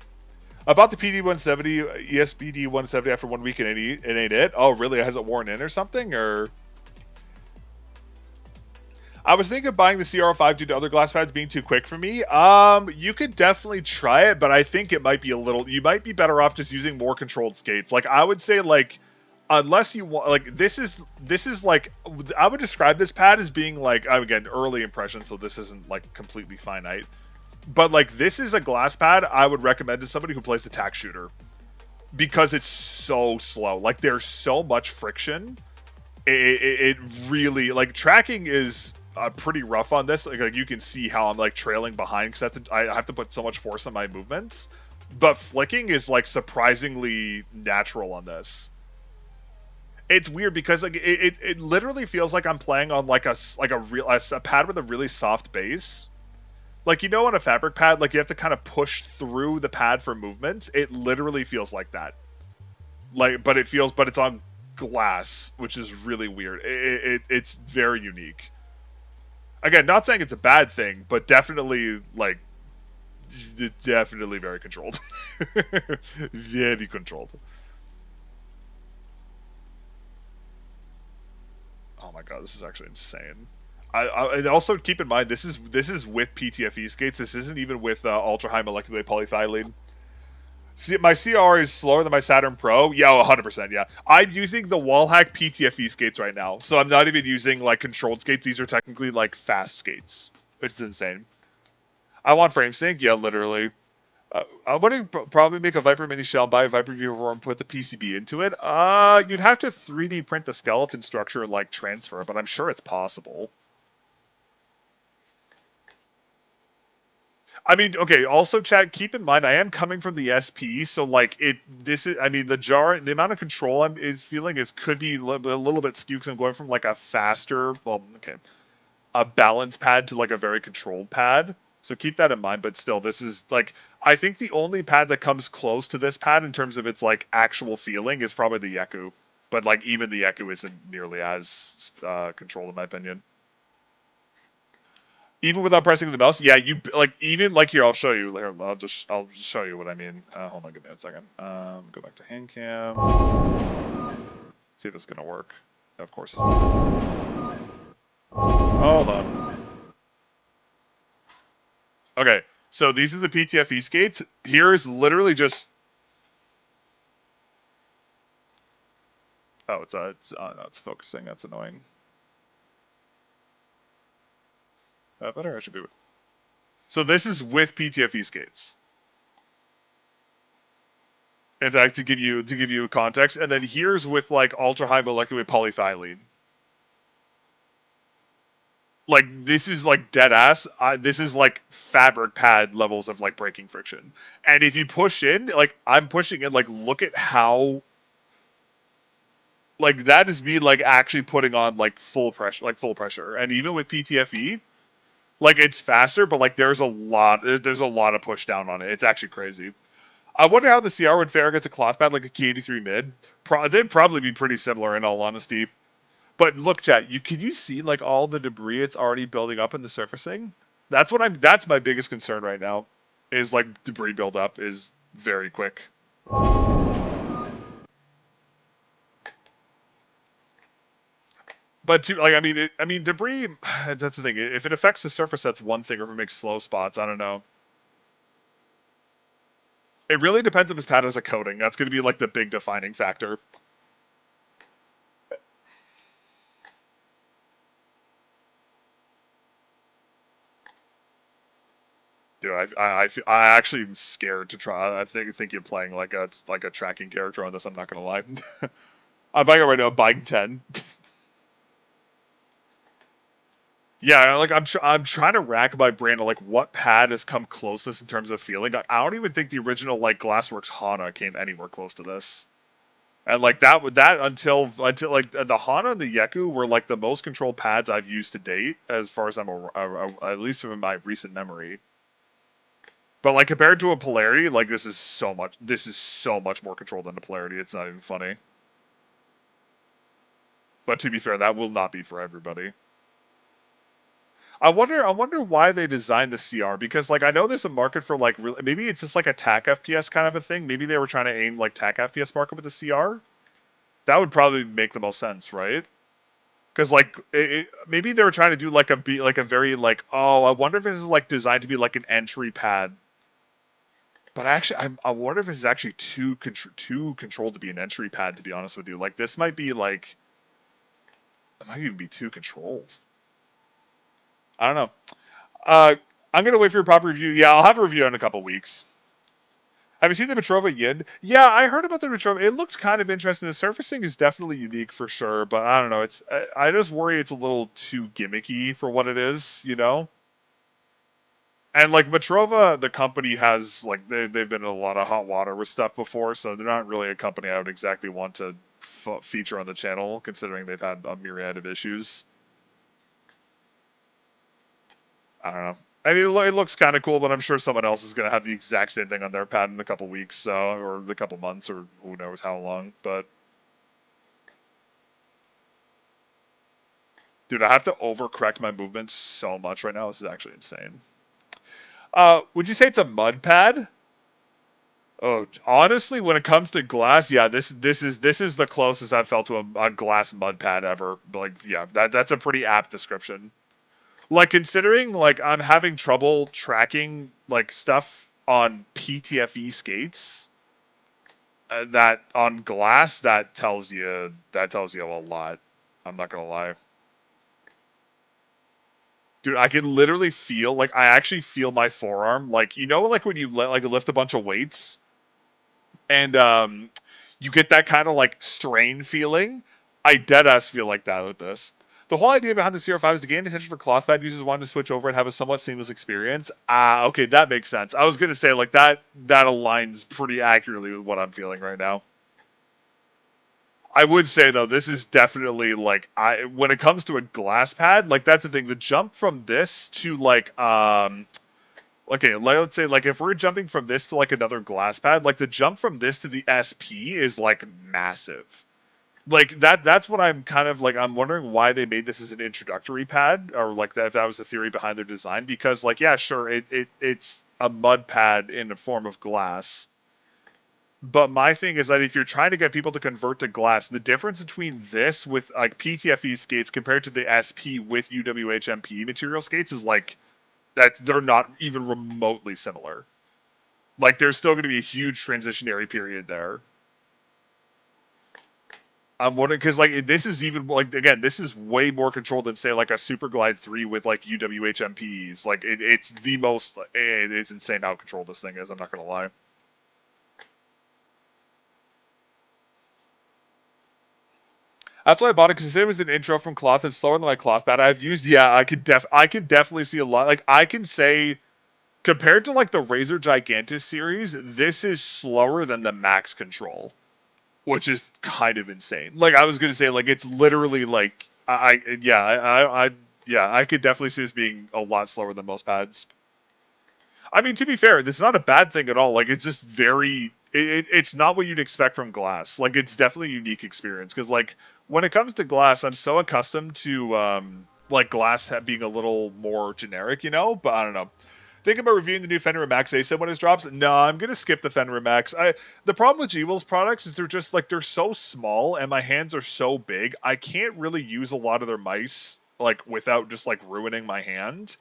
About the PD170, ESPD 170 after 1 week and it ain't it? Oh, really? Has it worn in or something? Or I was thinking of buying the CR-005 due to other glass pads being too quick for me. You could definitely try it, but I think it might be a little. You might be better off just using more controlled skates. Like I would say, like unless you want, like this is like I would describe this pad as being like again early impression, so this isn't like completely finite. But like this is a glass pad I would recommend to somebody who plays the tack shooter because it's so slow. Like there's so much friction. It really like tracking is pretty rough on this. Like you can see how I'm like trailing behind because I have to put so much force on my movements. But flicking is like surprisingly natural on this. It's weird because like it literally feels like I'm playing on like a pad with a really soft base. Like, you know, on a fabric pad, like you have to kind of push through the pad for movements. It literally feels like that. Like, but it's on glass, which is really weird. It's very unique. Again, not saying it's a bad thing, but definitely like, definitely very controlled. Very controlled. Oh my god, this is actually insane. I also keep in mind this is with PTFE skates. This isn't even with ultra high molecular polyethylene. See, my CR is slower than my Saturn Pro. Yeah, 100%. Yeah, I'm using the WALLHACK PTFE skates right now, so I'm not even using like controlled skates. These are technically like fast skates. It's insane. I want frame sync. Yeah, literally. I would probably make a Viper mini shell, buy a Viper viewer, and put the PCB into it. You'd have to 3D print the skeleton structure and like transfer, but I'm sure it's possible. I mean, okay. Also, Chad, keep in mind I am coming from the SP, so like it. This is, I mean, the amount of control I'm is feeling is could be a little bit skewed because I'm going from like a faster, well, okay, a balance pad to like a very controlled pad. So keep that in mind. But still, this is like I think the only pad that comes close to this pad in terms of its like actual feeling is probably the Yaku. But like even the Yaku isn't nearly as controlled in my opinion. Even without pressing the mouse, yeah, you like even like here. I'll show you. Here, I'll just show you what I mean. Hold on, give me a second. Go back to hand cam. See if it's gonna work. Of course. It's not. Hold on. Okay, so these are the PTFE skates. Here is literally just. Oh, no, it's focusing. That's annoying. Better. I should be. So this is with PTFE skates. In fact, to give you context, and then here's with like ultra high molecular polyethylene. Like this is like dead ass. This is like fabric pad levels of like breaking friction. And if you push in, like I'm pushing in, like look at how like that is me like actually putting on like full pressure. And even with PTFE, like it's faster, but like there's a lot of push down on it. It's actually crazy. I wonder how the CR would fare against a cloth pad like a K83 mid. They'd probably be pretty similar in all honesty. But look, chat, can you see like all the debris it's already building up in the surfacing? That's my biggest concern right now. Is like debris buildup is very quick. But to, like I mean debris that's the thing. If it affects the surface that's one thing, or if it makes slow spots, I don't know. It really depends if this pad has a coating. That's going to be like the big defining factor. Dude, I actually am scared to try. I think you're playing like a tracking character on this. I'm not gonna lie. I'm buying it right now. I'm buying 10. Yeah, like I'm trying to rack my brain of like what pad has come closest in terms of feeling. I don't even think the original like Glassworks Hana came anywhere close to this. And like that until like the Hana and the Yeku were like the most controlled pads I've used to date, as far as at least from my recent memory. But like compared to a Polarity, like this is so much more controlled than a Polarity. It's not even funny. But to be fair, that will not be for everybody. I wonder why they designed the CR because like I know there's a market for like maybe it's just like a TAC FPS kind of a thing. Maybe they were trying to aim like TAC FPS market with the CR. That would probably make the most sense, right? Because like maybe they were trying to do like like a very like oh I wonder if this is like designed to be like an entry pad. But actually, I wonder if this is actually too controlled to be an entry pad. To be honest with you, like this might be like it might even be too controlled. I don't know. Uh, I'm gonna wait for your proper review. Yeah, I'll have a review in a couple weeks. Have you seen the Petrova Yin? Yeah, I heard about the Petrova. It looks kind of interesting. The surfacing is definitely unique for sure, but I don't know. I just worry it's a little too gimmicky for what it is, you know. And like Petrova, the company has like they've been in a lot of hot water with stuff before, so they're not really a company I would exactly want to feature on the channel, considering they've had a myriad of issues. I don't know. I mean, it looks kind of cool, but I'm sure someone else is going to have the exact same thing on their pad in a couple weeks, or a couple months, or who knows how long. But dude, I have to overcorrect my movements so much right now. This is actually insane. Would you say it's a mud pad? Oh, honestly, when it comes to glass, yeah, this is the closest I've felt to a glass mud pad ever. Like, yeah, that's a pretty apt description. Like considering like I'm having trouble tracking like stuff on PTFE skates, that on glass that tells you a lot. I'm not gonna lie, dude. I can literally feel like I actually feel my forearm, like you know, like when you like lift a bunch of weights and you get that kind of like strain feeling. I dead ass feel like that with this. The whole idea behind the CR-005 is to gain attention for cloth pad users wanting to switch over and have a somewhat seamless experience. Ah, okay, that makes sense. I was gonna say like that aligns pretty accurately with what I'm feeling right now. I would say though, this is definitely like I when it comes to a glass pad, like that's the thing. The jump from this to like okay, let's say like if we're jumping from this to like another glass pad, like the jump from this to the SP is like massive. Like that's what I'm kind of like I'm wondering why they made this as an introductory pad or like that if that was the theory behind their design because like yeah, sure, it's a mud pad in the form of glass. But my thing is that if you're trying to get people to convert to glass, the difference between this with like PTFE skates compared to the SP with UWHMP material skates is like that they're not even remotely similar. Like there's still going to be a huge transitionary period there. I'm wondering because like this is even like again this is way more controlled than say like a Super Glide 3 with like UWHMPs. Like it's the most it's insane how controlled this thing is. I'm not gonna lie. That's why I bought it because it was an intro from cloth. It's slower than my cloth pad I've used. Yeah, I could definitely see a lot. Like I can say compared to like the Razer Gigantus series, this is slower than the Max Control, which is kind of insane. Like I was gonna say, like it's literally like yeah, I could definitely see this being a lot slower than most pads. I mean, to be fair, this is not a bad thing at all. Like it's just very it's not what you'd expect from glass. Like it's definitely a unique experience because like when it comes to glass, I'm so accustomed to like glass being a little more generic, you know. But I don't know. Think about reviewing the new Fenrir Max ASIM when it drops. No, I'm gonna skip the Fenrir Max. The problem with G-Will's products is they're just like they're so small and my hands are so big. I can't really use a lot of their mice like without just like ruining my hand.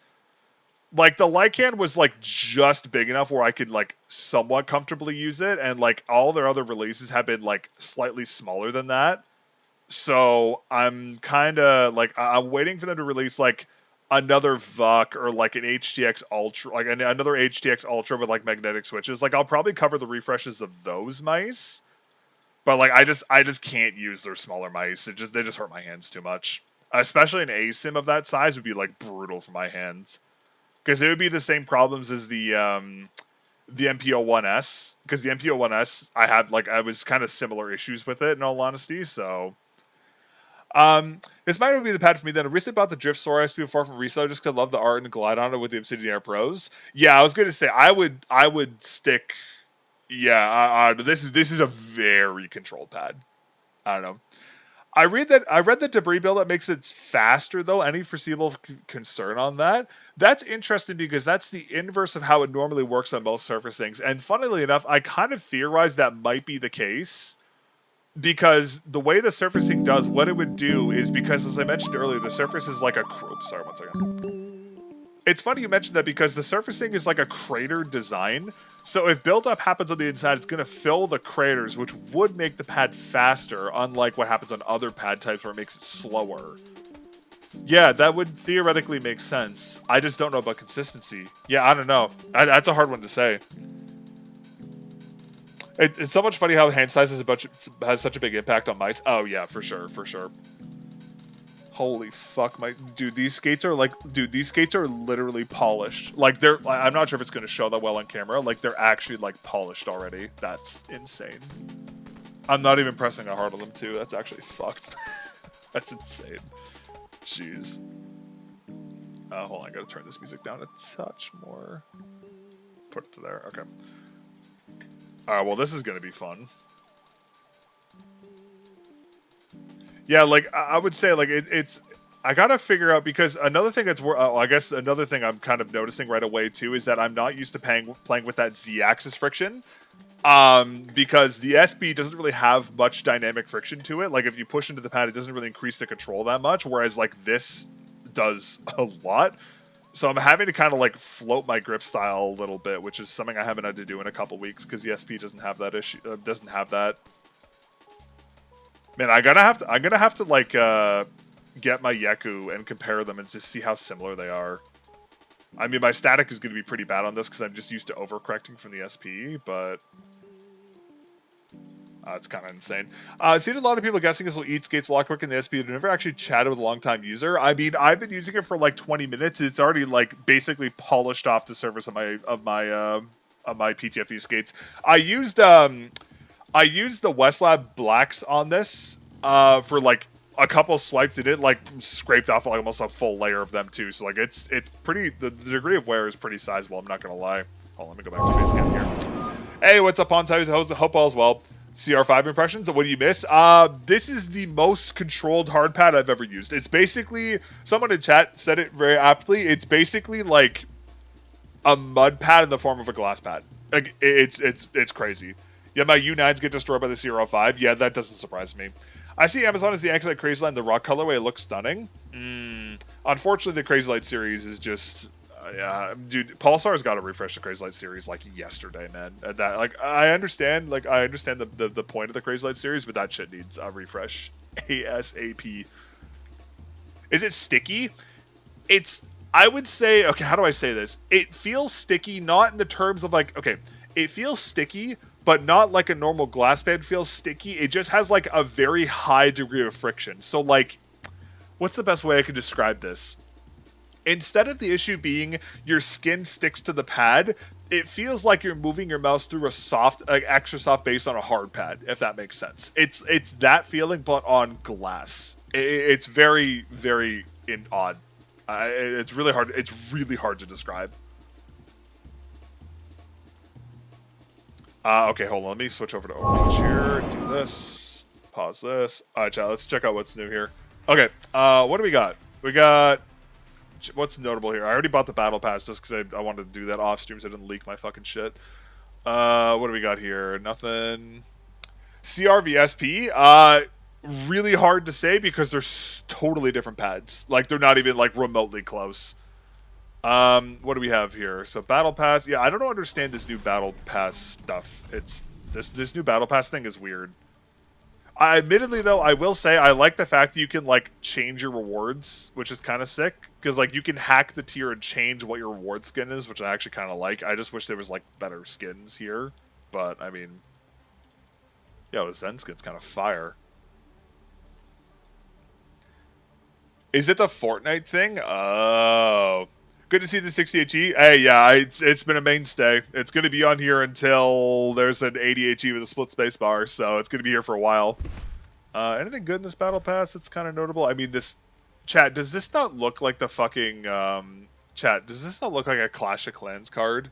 Like the Lycan was like just big enough where I could like somewhat comfortably use it, and like all their other releases have been like slightly smaller than that. So I'm kind of like I'm waiting for them to release like another VUC or like an HTX Ultra, like another HTX Ultra with like magnetic switches. Like I'll probably cover the refreshes of those mice, but like I just can't use their smaller mice. They just hurt my hands too much. Especially an ASIM of that size would be like brutal for my hands because it would be the same problems as the MPO1S because the MPO1S I was kind of similar issues with it in all honesty. So this might not be the pad for me. Then I recently bought the Drift Soar SP4 from reseller just because I love the art and the glide on it with the Obsidian Air Pros. Yeah, I was gonna say I would stick. Yeah, this is a very controlled pad. I don't know. I read the debris buildup makes it faster though. Any foreseeable concern on that? That's interesting because that's the inverse of how it normally works on most surface things. And funnily enough, I kind of theorized that might be the case because the way the surfacing does, what it would do is because, as I mentioned earlier, the surface is like a. Oops, sorry, one second. It's funny you mentioned that because the surfacing is like a crater design. So if buildup happens on the inside, it's going to fill the craters, which would make the pad faster, unlike what happens on other pad types where it makes it slower. Yeah, that would theoretically make sense. I just don't know about consistency. Yeah, I don't know. That's a hard one to say. It's so much funny how hand size has such a big impact on mice. Oh yeah, for sure, for sure. Holy fuck, these skates are literally polished. Like I'm not sure if it's gonna show that well on camera. Like they're actually like polished already. That's insane. I'm not even pressing that hard on them too. That's actually fucked. That's insane. Jeez. Hold on, I gotta turn this music down a touch more. Put it to there. Okay. Alright, well this is gonna be fun. Yeah, like I would say, like it's. I gotta figure out because another thing that's I guess another thing I'm kind of noticing right away too is that I'm not used to playing with that Z-axis friction, because the SB doesn't really have much dynamic friction to it. Like if you push into the pad, it doesn't really increase the control that much, whereas like this does a lot. So I'm having to kind of like float my grip style a little bit, which is something I haven't had to do in a couple weeks because the SP doesn't have that issue. Doesn't have that. Man, I'm gonna have to like get my Yeku and compare them and just see how similar they are. I mean, my static is gonna be pretty bad on this because I'm just used to overcorrecting from the SP, but it's kind of insane. I've seen a lot of people guessing this will eat skates a lot quicker than the SP. I've never actually chatted with a long-time user. I mean, I've been using it for like 20 minutes. It's already like basically polished off the surface of my PTFE skates. I used the Westlab blacks on this for like a couple swipes. It like scraped off like almost a full layer of them too. So like it's pretty. The degree of wear is pretty sizable. I'm not gonna lie. Hold on, let me go back to face cam here. Hey, what's up, Pons? Hope all is well. CR-005 impressions. What do you miss? This is the most controlled hard pad I've ever used. It's basically, someone in chat said it very aptly. It's basically like a mud pad in the form of a glass pad. Like it's crazy. Yeah, my U9s get destroyed by the CR-005. Yeah, that doesn't surprise me. I see Amazon as the X-Light Crazy Light in the rock colorway. It looks stunning. Unfortunately, the Crazy Light series is just... yeah, dude, Pulsar's got to refresh the Crazy Light series like yesterday, man. That like I understand the point of the Crazy Light series, but that shit needs a refresh ASAP. Is it sticky? I would say, okay, how do I say this? It feels sticky, not in the terms of like, okay, it feels sticky, but not like a normal glass pad feels sticky. It just has like a very high degree of friction. So like, what's the best way I could describe this? Instead of the issue being your skin sticks to the pad, it feels like you're moving your mouse through a soft, like extra soft base on a hard pad, if that makes sense. It's that feeling, but on glass. It's very, very odd. It's really hard. It's really hard to describe. Okay, hold on. Let me switch over to Overwatch here. Do this. Pause this. All right, chat. Let's check out what's new here. Okay. What do we got? We got... what's notable here? I already bought the battle pass just because I wanted to do that off stream so I didn't leak my fucking shit. What do we got here? Nothing. CR-VSP. Really hard to say because they're totally different pads. Like they're not even like remotely close. What do we have here? So battle pass. Yeah, I don't understand this new battle pass stuff. It's this new battle pass thing is weird. Admittedly, though, I will say I like the fact that you can, like, change your rewards, which is kind of sick. Because, like, you can hack the tier and change what your reward skin is, which I actually kind of like. I just wish there was, like, better skins here. But, I mean... yeah, the Zen skin's kind of fire. Is it the Fortnite thing? Oh... good to see the 68G. Hey, yeah, it's been a mainstay. It's going to be on here until there's an 88G with a split space bar, so it's going to be here for a while. Anything good in this battle pass that's kind of notable? I mean, this... chat, does this not look like the fucking... chat, does this not look like a Clash of Clans card?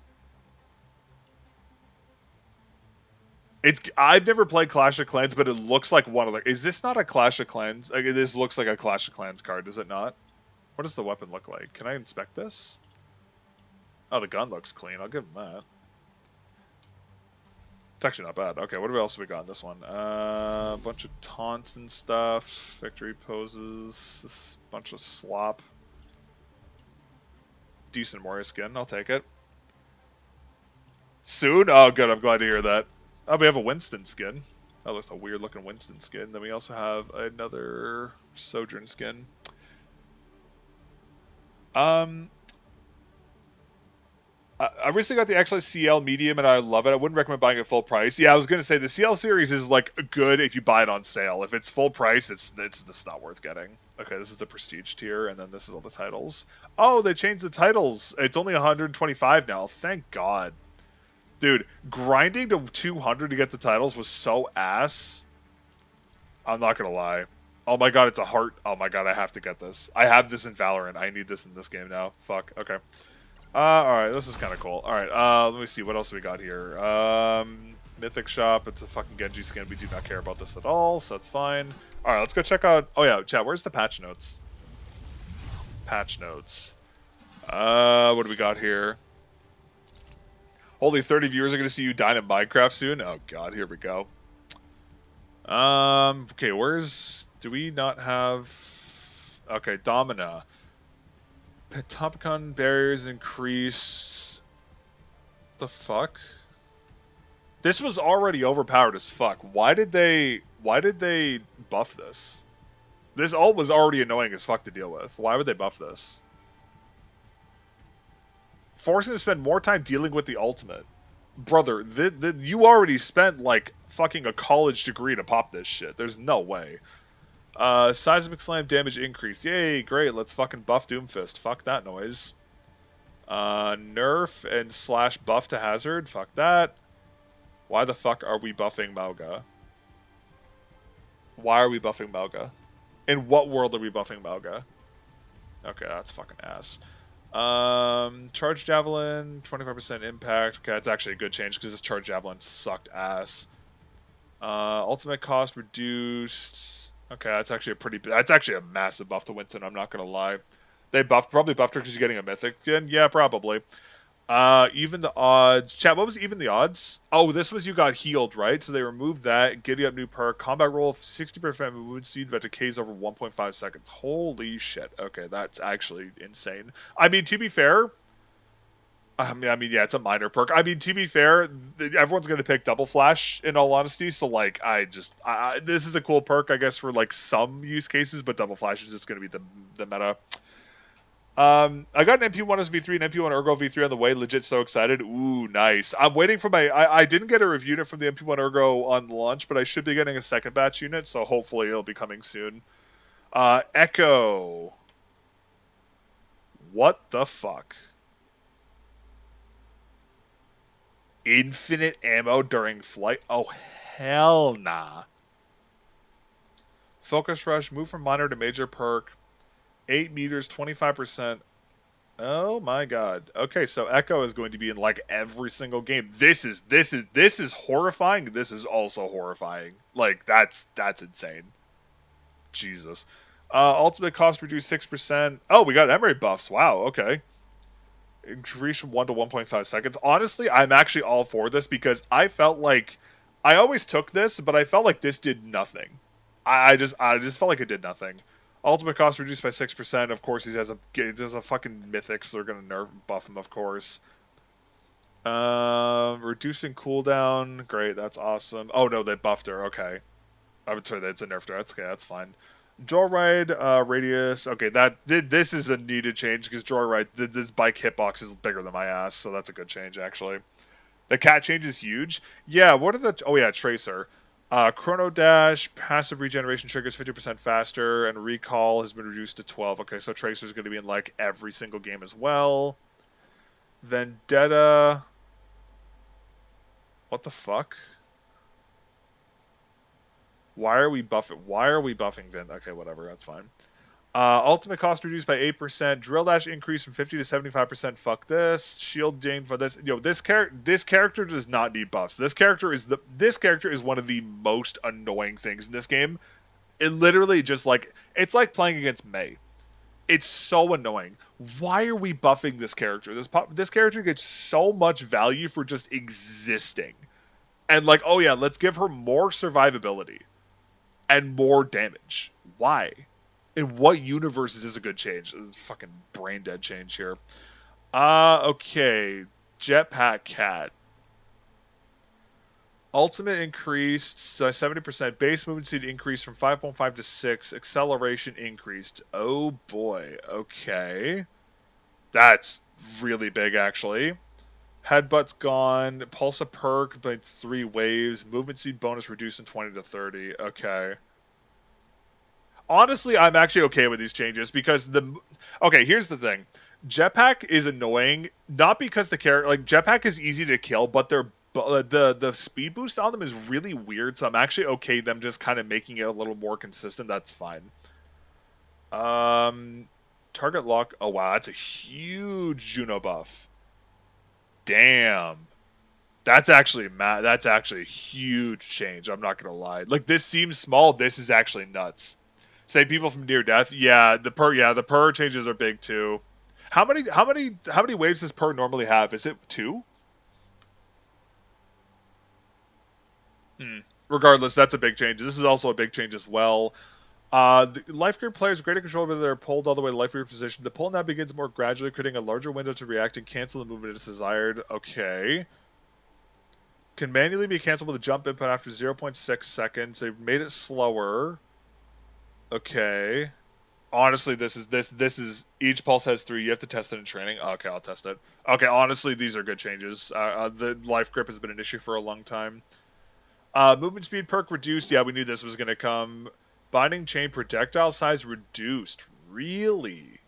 I've never played Clash of Clans, but it looks like one of the. Is this not a Clash of Clans? Like, this looks like a Clash of Clans card, does it not? What does the weapon look like? Can I inspect this? Oh, the gun looks clean. I'll give him that. It's actually not bad. Okay, what else have we got in this one? A bunch of taunts and stuff. Victory poses. This bunch of slop. Decent warrior skin. I'll take it. Soon? Oh, good. I'm glad to hear that. Oh, we have a Winston skin. That looks a weird looking Winston skin. Then we also have another Sojourn skin. I recently got the XL medium and I love it. I wouldn't recommend buying it full price. Yeah, I was gonna say the CL series is like good if you buy it on sale. If it's full price, it's not worth getting. Okay, this is the prestige tier, and then this is all the titles. Oh, they changed the titles. It's only 125 now. Thank God, dude. Grinding to 200 to get the titles was so ass. I'm not gonna lie. Oh my God, it's a heart. Oh my God, I have to get this. I have this in Valorant. I need this in this game now. Fuck. Okay. Alright, this is kind of cool. Alright, let me see. What else we got here? Mythic Shop. It's a fucking Genji skin. We do not care about this at all, so that's fine. Alright, let's go check out... Oh yeah, chat, where's the patch notes? Patch notes. What do we got here? Only 30 viewers are going to see you dine in Minecraft soon? Oh god, here we go. Okay, where's... Do we not have... Okay, Domina. Petopicon barriers increase. The fuck? This was already overpowered as fuck. Why did they buff this? This ult was already annoying as fuck to deal with. Why would they buff this? Forcing them to spend more time dealing with the ultimate. Brother, you already spent like fucking a college degree to pop this shit. There's no way. Seismic Slam damage increased. Yay, great. Let's fucking buff Doomfist. Fuck that noise. Nerf and slash buff to Hazard. Fuck that. Why the fuck are we buffing Mauga? Why are we buffing Mauga? In what world are we buffing Mauga? Okay, that's fucking ass. Charge Javelin, 25% impact. Okay, that's actually a good change because this Charge Javelin sucked ass. Ultimate cost reduced. Okay, that's actually a massive buff to Winston, I'm not gonna lie. They probably buffed her because she's getting a mythic skin? Yeah, probably. Even the odds. Chat, what was even the odds? Oh, this was you got healed, right? So they removed that. Giddy up new perk. Combat roll, 60% movement speed, but decays over 1.5 seconds. Holy shit. Okay, that's actually insane. I mean, to be fair... I mean, yeah, it's a minor perk. I mean, to be fair, everyone's going to pick Double Flash, in all honesty, so, like, this is a cool perk, I guess, for, like, some use cases, but Double Flash is just going to be the meta. I got an MP1 V3 and MP1 Ergo V3 on the way, legit so excited. Ooh, nice. I'm waiting for I didn't get a review unit from the MP1 Ergo on launch, but I should be getting a second batch unit, so hopefully it'll be coming soon. Echo. What the fuck? Infinite ammo during flight? Oh, hell nah. Focus Rush, move from minor to major perk. 8 meters, 25%. Oh my god. Okay, so Echo is going to be in like every single game. This is horrifying. This is also horrifying. Like that's insane. Jesus. Ultimate cost reduced 6%. Oh, we got Emery buffs. Wow, okay. Increase from 1 to 1.5 seconds. Honestly, I'm actually all for this because I felt like I always took this, but I felt like this did nothing. I just felt like it did nothing. Ultimate cost reduced by 6%. Of course, he has a fucking mythic, so they're gonna nerf buff him, of course. Reducing cooldown. Great, that's awesome. Oh no, they buffed her. Okay, I'm sorry, that's a nerf her. That's okay. That's fine. Joyride, radius. Okay, this is a needed change because Joyride, this bike hitbox is bigger than my ass, so that's a good change actually. The cat change is huge. Yeah, what are the? Oh yeah, Tracer. Chrono Dash, passive regeneration triggers 50% faster, and recall has been reduced to 12. Okay, so Tracer's going to be in like every single game as well. Vendetta. What the fuck? Why are we buffing Vin? Okay, whatever, that's fine. Ultimate cost reduced by 8%. Drill dash increase from 50 to 75%. Fuck this. Shield gain for this. Yo, this character does not need buffs. This character is one of the most annoying things in this game. It literally just like it's like playing against Mei. It's so annoying. Why are we buffing this character? This character gets so much value for just existing. And like, oh yeah, let's give her more survivability and more damage. Why? In what universe is this a good change? This is fucking brain dead change here. Okay. Jetpack Cat. Ultimate increased 70%. Base movement speed increased from 5.5 to 6. Acceleration increased. Oh boy. Okay. That's really big, actually. Headbutt's gone. Pulse a perk by 3 waves. Movement speed bonus reduced from 20 to 30. Okay. Honestly, I'm actually okay with these changes because okay, here's the thing. Jetpack is annoying, not because the character Jetpack is easy to kill, but the speed boost on them is really weird, so I'm actually okay them just kind of making it a little more consistent. That's fine. Target lock. Oh wow, that's a huge Juno buff. Damn. That's actually a huge change. I'm not gonna lie. Like, this seems small. This is actually nuts. Save people from near death. Yeah, the per changes are big too. How many waves does per normally have? Is it 2? Regardless, that's a big change. This is also a big change as well. The life group players greater control over their pulled all the way to life group position. The pull now begins more gradually, creating a larger window to react and cancel the movement as desired. Okay. Can manually be canceled with a jump input after 0.6 seconds. They've made it slower. Okay. Honestly, this is each pulse has 3. You have to test it in training. Okay, I'll test it. Okay, honestly, these are good changes. The life grip has been an issue for a long time. Movement speed perk reduced. Yeah, we knew this was going to come. Binding chain projectile size reduced. Really?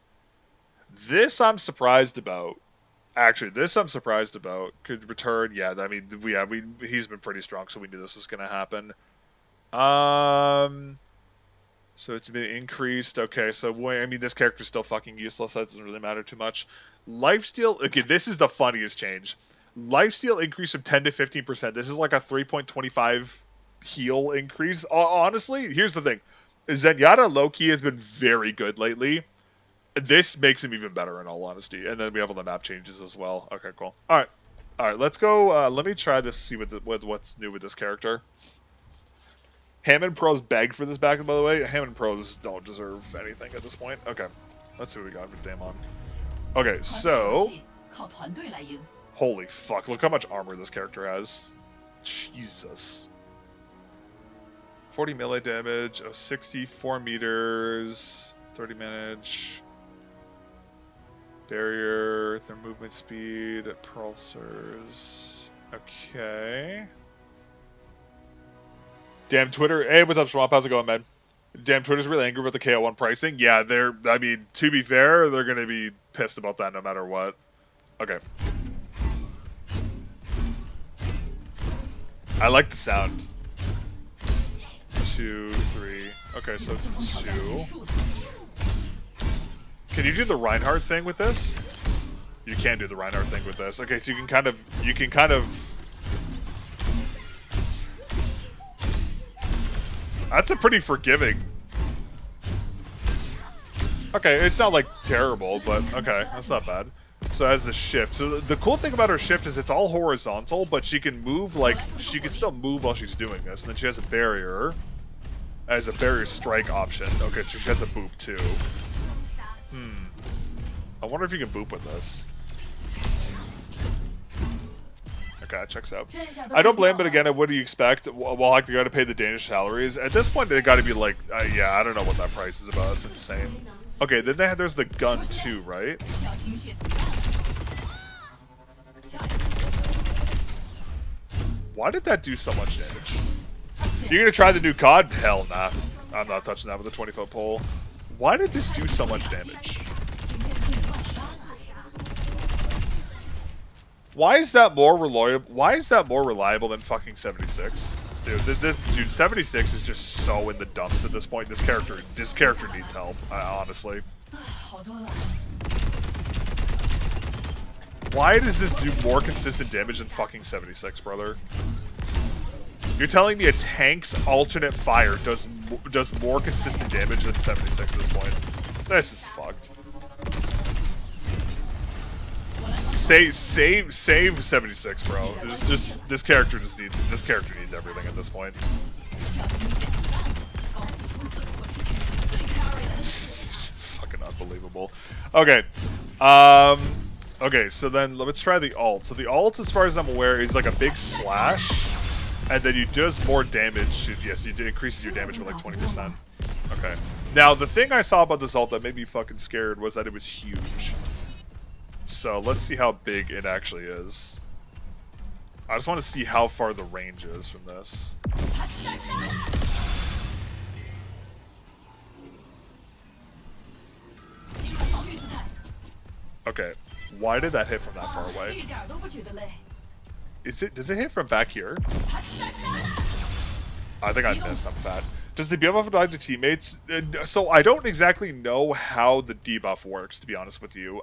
This I'm surprised about. Actually, this I'm surprised about. Could return. Yeah, I mean, he's been pretty strong, so we knew this was going to happen. So it's been increased. Okay, so I mean, this character's still fucking useless. That doesn't really matter too much. Lifesteal. Okay, this is the funniest change. Lifesteal increase from 10 to 15%. This is like a 3.25 heal increase. Honestly, here's the thing. Zenyatta low-key has been very good lately. This makes him even better, in all honesty. And then we have all the map changes as well. Okay, cool. All right, let's go. Let me try this, see what's new with this character. Hammond Pros begged for this back, by the way. Hammond Pros don't deserve anything at this point. Okay, let's see what we got with Damon. Okay, so... Holy fuck, look how much armor this character has. Jesus. 40 melee damage, 64 meters, 30 damage, barrier, their movement speed, pulsars. Okay. Damn Twitter. Hey, what's up, Swamp? How's it going, man? Damn Twitter's really angry with the KO1 pricing. Yeah, I mean, to be fair, they're going to be pissed about that no matter what. Okay. I like the sound. 2, 3. Okay, so 2. Can you do the Reinhardt thing with this? You can do the Reinhardt thing with this. Okay, so you can kind of... That's a pretty forgiving. Okay, it's not like terrible, but okay, that's not bad. So as a shift. So the cool thing about her shift is it's all horizontal, but she can move, like, she can still move while she's doing this. And then she has a barrier. As a barrier strike option. Okay, so she has a boop too. I wonder if you can boop with this. Okay, that checks out. I don't blame, but again, what do you expect? WALLHACK, they gotta pay the Danish salaries. At this point, they gotta be like, yeah, I don't know what that price is about. It's insane. Okay, then there's the gun too, right? Why did that do so much damage? You're gonna try the new COD? Hell nah. I'm not touching that with a 20-foot pole. Why did this do so much damage? Why is that more reliable? Why is that more reliable than fucking 76? Dude, dude, 76 is just so in the dumps at this point. This character needs help. Honestly. Why does this do more consistent damage than fucking 76, brother? You're telling me a tank's alternate fire does more consistent damage than 76 at this point? This is fucked. Save 76, bro. This character needs everything at this point. Fucking unbelievable. Okay. Okay, so then let's try the ult. So the ult, as far as I'm aware, is like a big slash, and then you does more damage. Yes, it increases your damage by like 20%. Okay. Now, the thing I saw about this ult that made me fucking scared was that it was huge. So let's see how big it actually is. I just want to see how far the range is from this. Okay, why did that hit from that far away? Does it hit from back here? I think I missed, I'm fat. Does the debuff apply to teammates? So I don't exactly know how the debuff works, to be honest with you.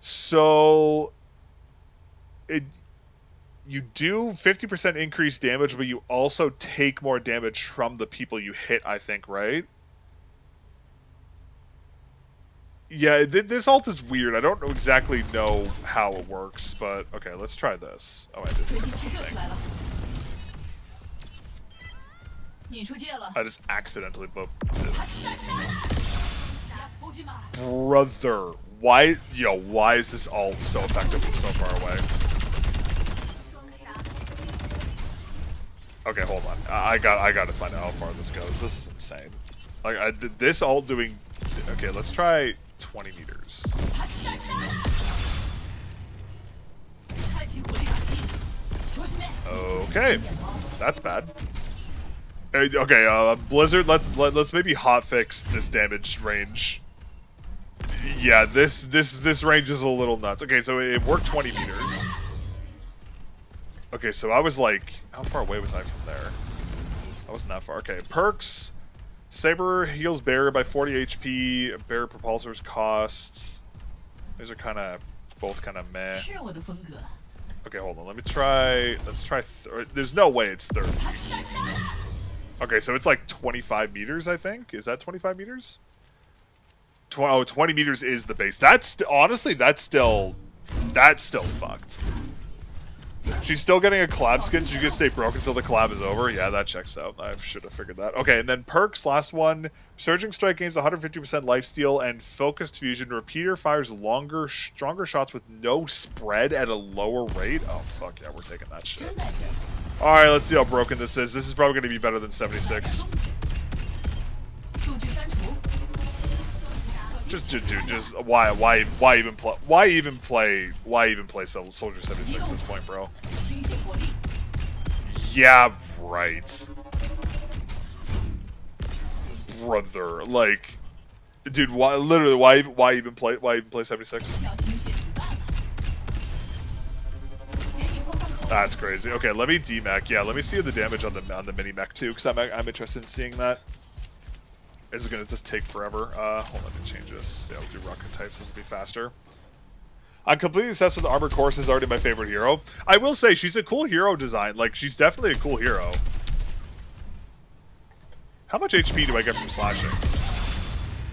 So you do 50% increased damage, but you also take more damage from the people you hit, I think, right? Yeah, this ult is weird. I don't exactly know how it works, but okay, let's try this. Oh, I did the thing. I just accidentally booped it. Brother, why is this ult so effective from so far away? Okay, hold on. I gotta find out how far this goes. This is insane. Like, this ult doing... Okay, let's try 20 meters. Okay, that's bad. Okay, Blizzard, let's maybe hotfix this damage range. Yeah, this range is a little nuts. Okay, so it worked 20 meters. Okay, so I was like, how far away was I from there? I wasn't that far. Okay, perks. Saber heals Bear by 40 HP. Bear propulsors cost. These are both kind of meh. Okay, hold on. Let's try. There's no way it's 30. Okay, so it's like 25 meters, I think. Is that 25 meters? 20 meters is the base. Honestly, that's still fucked. She's still getting a collab skin, so you can stay broke until the collab is over. Yeah, that checks out. I should have figured that. Okay, and then perks, last one. Surging Strike gains 150% lifesteal and Focused Fusion. Repeater fires longer, stronger shots with no spread at a lower rate. Oh, fuck yeah, we're taking that shit. Alright, let's see how broken this is. This is probably going to be better than 76. Just why even play Soldier 76 at this point, bro? Yeah, right. Brother, like, dude, why even play 76? That's crazy. Okay, let me demech. Yeah, let me see the damage on the mini mech too, because I'm interested in seeing that. This is gonna just take forever. Hold on, let me change this. Yeah, we'll do rocket types. This will be faster. I'm completely obsessed with Armored Course. Is already my favorite hero. I will say she's a cool hero design. Like, she's definitely a cool hero. How much HP do I get from slashing?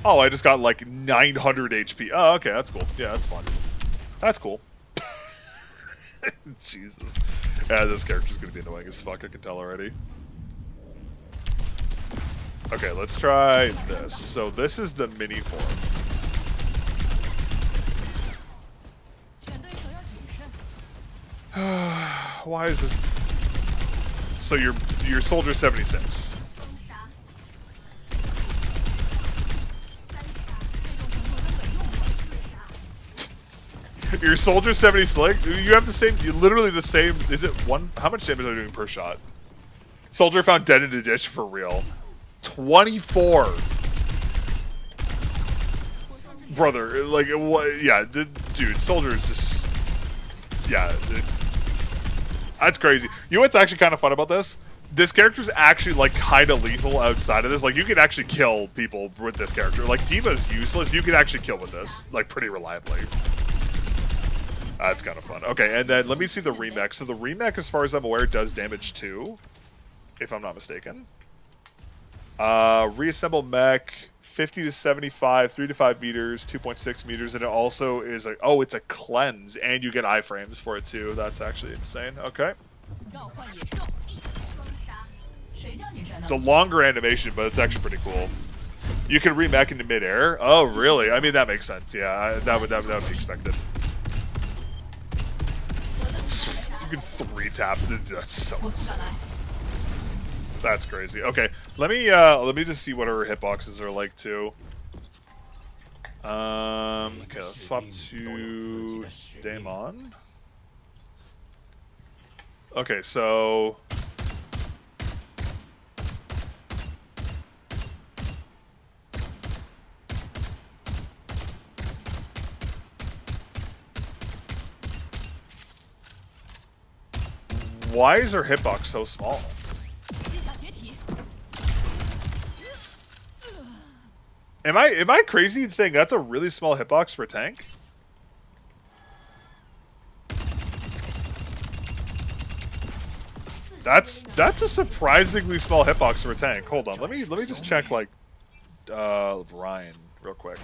Oh, I just got like 900 HP. Oh, okay, that's cool. Yeah, that's fun. That's cool. Jesus. Yeah, this character's gonna be annoying as fuck. I can tell already. Okay, let's try this. So this is the mini form. Why is this? So you're Soldier 76. Your Soldier 76. You have the same. Literally the same. Is it one? How much damage are you doing per shot? Soldier found dead in a ditch for real. 24. brother, like, what? Yeah, dude, Soldier is just, yeah, that's crazy. You know what's actually kind of fun about this? This character's actually, like, kind of lethal outside of this. Like, you can actually kill people with this character. Like, D.Va's useless. You can actually kill with this, like, pretty reliably. That's kind of fun. Okay, and then let me see the remech. So the remech, as far as I'm aware, does damage too, if I'm not mistaken. Reassemble mech, 50 to 75, 3 to 5 meters, 2.6 meters, and it also is a, oh, it's a cleanse, and you get iframes for it too. That's actually insane. Okay. It's a longer animation, but it's actually pretty cool. You can remech into midair. Oh, really? I mean, that makes sense. Yeah, that would be expected. You can 3-tap. That's so insane. That's crazy. Okay, let me just see what her hitboxes are like too. Okay, let's swap to Daemon. Okay, so why is her hitbox so small? Am I crazy in saying that's a really small hitbox for a tank? That's a surprisingly small hitbox for a tank. Hold on, let me just check like Ryan real quick.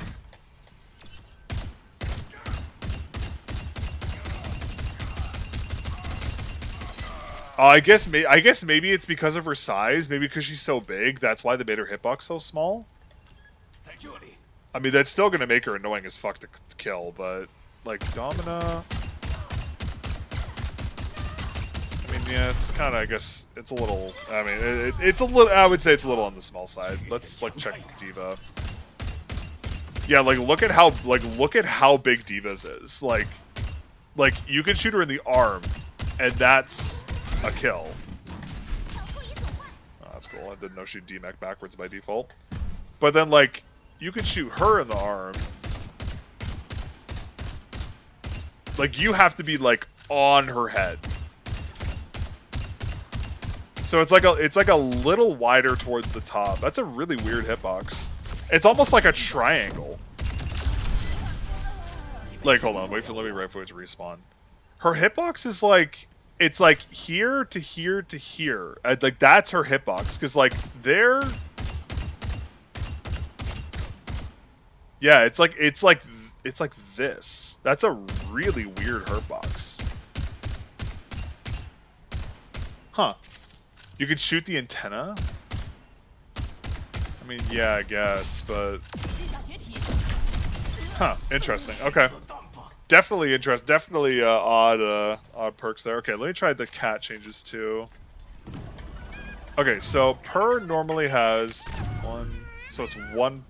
I guess maybe it's because of her size, maybe because she's so big. That's why they made her hitbox so small. I mean, that's still gonna make her annoying as fuck to kill, but like Domina. I mean, yeah, it's kind of. I guess it's a little. I mean, it's a little. I would say it's a little on the small side. Let's like check D.Va. Yeah, like look at how big D.Va's is. Like you can shoot her in the arm, and that's a kill. Oh, that's cool. I didn't know she'd D-mech backwards by default. But then like. You can shoot her in the arm. Like, you have to be, like, on her head. So it's like a little wider towards the top. That's a really weird hitbox. It's almost like a triangle. Like, hold on, let me wait for it to respawn. Her hitbox is like, it's like here to here to here. Like, that's her hitbox. Because, like, there... Yeah, it's like this. That's a really weird hurtbox. Huh. You could shoot the antenna? I mean, yeah, I guess, but... Huh, interesting. Okay. Definitely interesting. Definitely odd perks there. Okay, let me try the cat changes too. Okay, so Per normally has one... So it's one...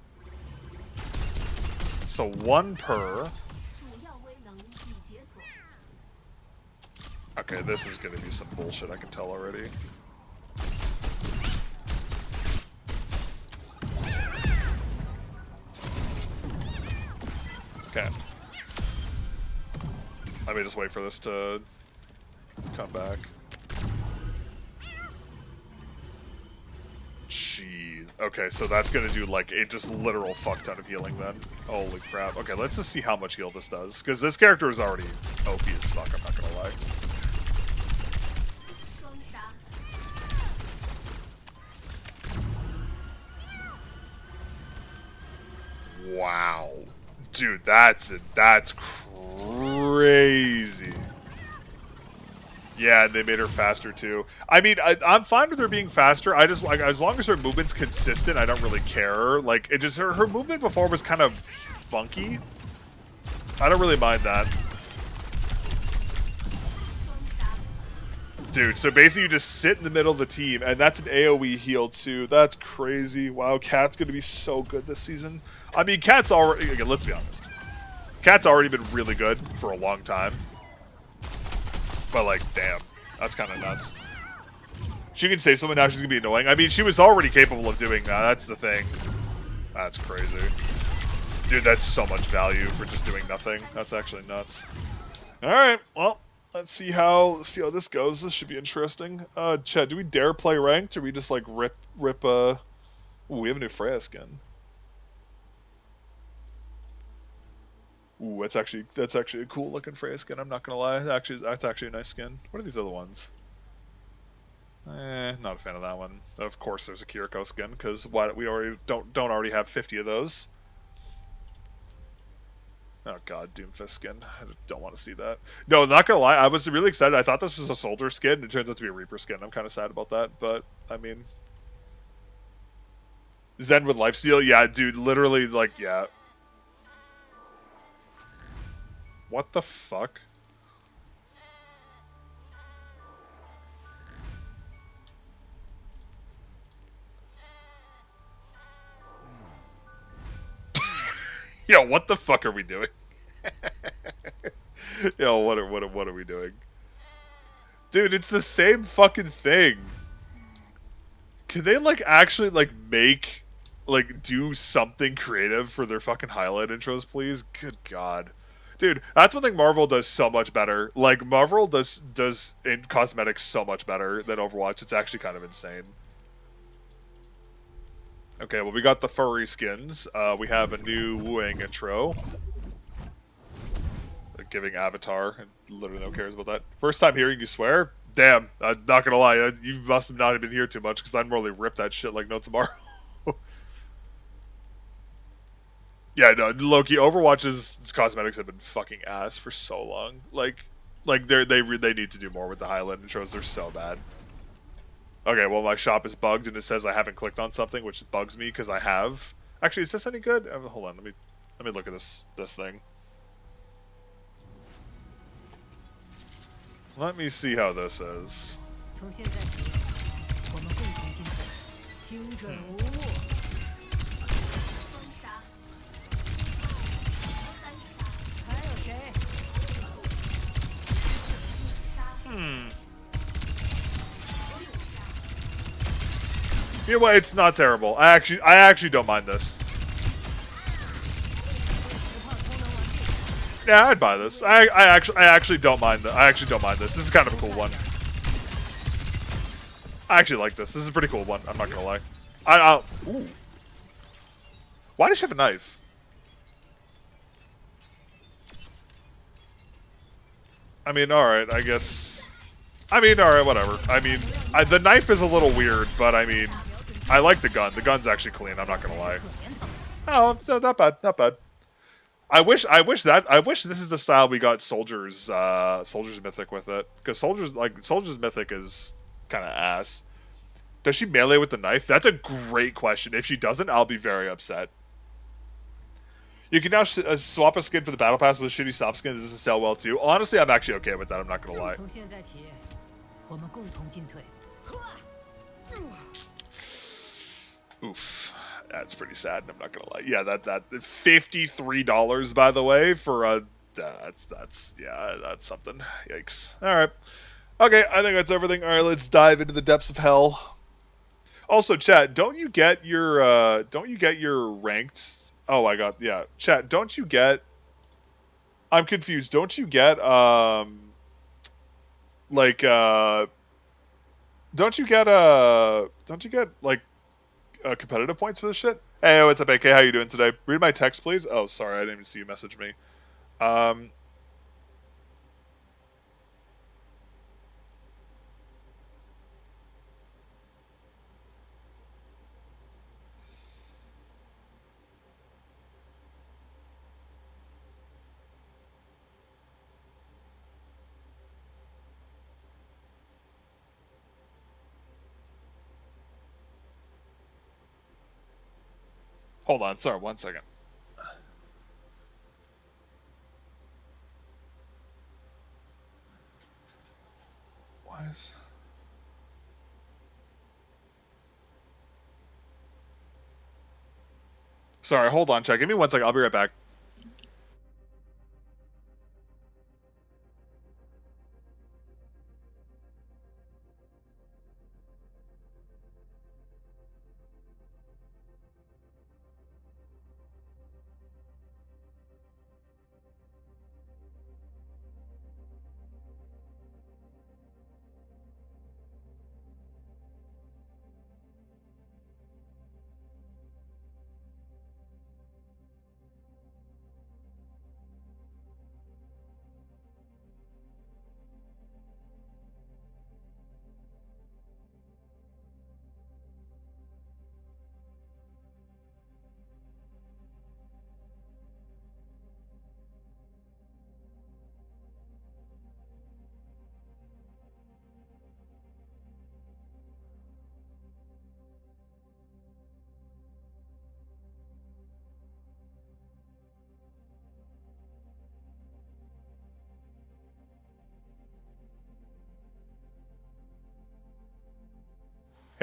So one Per. Okay, this is gonna be some bullshit, I can tell already. Okay. Let me just wait for this to come back. Jeez. Okay, so that's gonna do like a just literal fuck ton of healing then. Holy crap. Okay, let's just see how much heal this does. Because this character is already OP as fuck, I'm not gonna lie. Wow. Dude, that's crazy. Yeah, and they made her faster too. I mean, I'm fine with her being faster. I just like as long as her movement's consistent, I don't really care. Like it just her movement before was kind of funky. I don't really mind that. Dude, so basically you just sit in the middle of the team, and that's an AoE heal too. That's crazy. Wow, Cat's gonna be so good this season. I mean, Cat's already, again, let's be honest. Cat's already been really good for a long time. But like, damn, that's kind of nuts. She can say something now, she's gonna be annoying. I mean, she was already capable of doing that. That's the thing. That's crazy. Dude, that's so much value for just doing nothing. That's actually nuts. Alright, well, let's see how this goes. This should be interesting. Chet, do we dare play ranked, or we just like rip ooh, we have a new Freya skin. Ooh, that's actually a cool looking Freya skin, I'm not gonna lie. That's actually a nice skin. What are these other ones? Not a fan of that one. Of course there's a Kiriko skin, because why we already don't already have 50 of those. Oh god, Doomfist skin. I don't want to see that. No, not gonna lie, I was really excited. I thought this was a soldier skin. It turns out to be a Reaper skin. I'm kind of sad about that, but I mean, Zen with lifesteal, yeah, dude. Literally, like, yeah. What the fuck? Yo, what the fuck are we doing? Yo, what are we doing? Dude, it's the same fucking thing. Can they, like, actually, like, make, like, do something creative for their fucking highlight intros, please? Good god. Dude, that's one thing Marvel does so much better. Like, Marvel does in cosmetics so much better than Overwatch. It's actually kind of insane. Okay, well, we got the furry skins. We have a new Wuang intro. Giving Avatar, and literally no one cares about that. First time hearing you swear? Damn, I'm not gonna lie, you must have not been here too much, because I'd morally rip that shit like no tomorrow. Yeah, no, Loki, Overwatch's cosmetics have been fucking ass for so long. Like they need to do more with the highlight intros. They're so bad. Okay, well, my shop is bugged, and it says I haven't clicked on something, which bugs me because I have. Actually, is this any good? Hold on, let me look at this thing. Let me see how this is. You know what? It's not terrible. I actually don't mind this. Yeah, I'd buy this. I actually don't mind I actually don't mind this. This is kind of a cool one. I actually like this. This is a pretty cool one. I'm not gonna lie. Ooh. Why does she have a knife? I mean, alright, I guess. I mean, alright, whatever. I mean, the knife is a little weird, but I mean, I like the gun. The gun's actually clean, I'm not gonna lie. Oh, not bad, not bad. I wish this is the style we got Soldiers Mythic with it. Because Soldiers Mythic is kind of ass. Does she melee with the knife? That's a great question. If she doesn't, I'll be very upset. You can now swap a skin for the battle pass with a shitty stop skin that doesn't sell well too. Honestly, I'm actually okay with that, I'm not gonna lie. Oof. That's pretty sad, I'm not gonna lie. Yeah, that $53, by the way, for a that's something. Yikes. Alright. Okay, I think that's everything. Alright, let's dive into the depths of hell. Also, chat, don't you get your ranked? Oh, I got, yeah. Chat, don't you get, I'm confused. Don't you get like don't you get like competitive points for this shit? Hey, what's up, AK? How you doing today? Read my text, please. Oh, sorry, I didn't even see you message me. Hold on, sorry, 1 second. Why is... Sorry, hold on, chat. Give me 1 second. I'll be right back.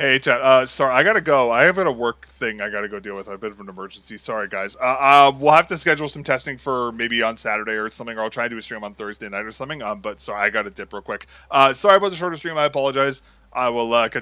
Hey, chat. Sorry, I gotta go. I have a work thing I gotta go deal with. A bit of an emergency. Sorry, guys. We'll have to schedule some testing for maybe on Saturday or something, or I'll try to do a stream on Thursday night or something. But sorry, I gotta dip real quick. Sorry about the shorter stream. I apologize. I will catch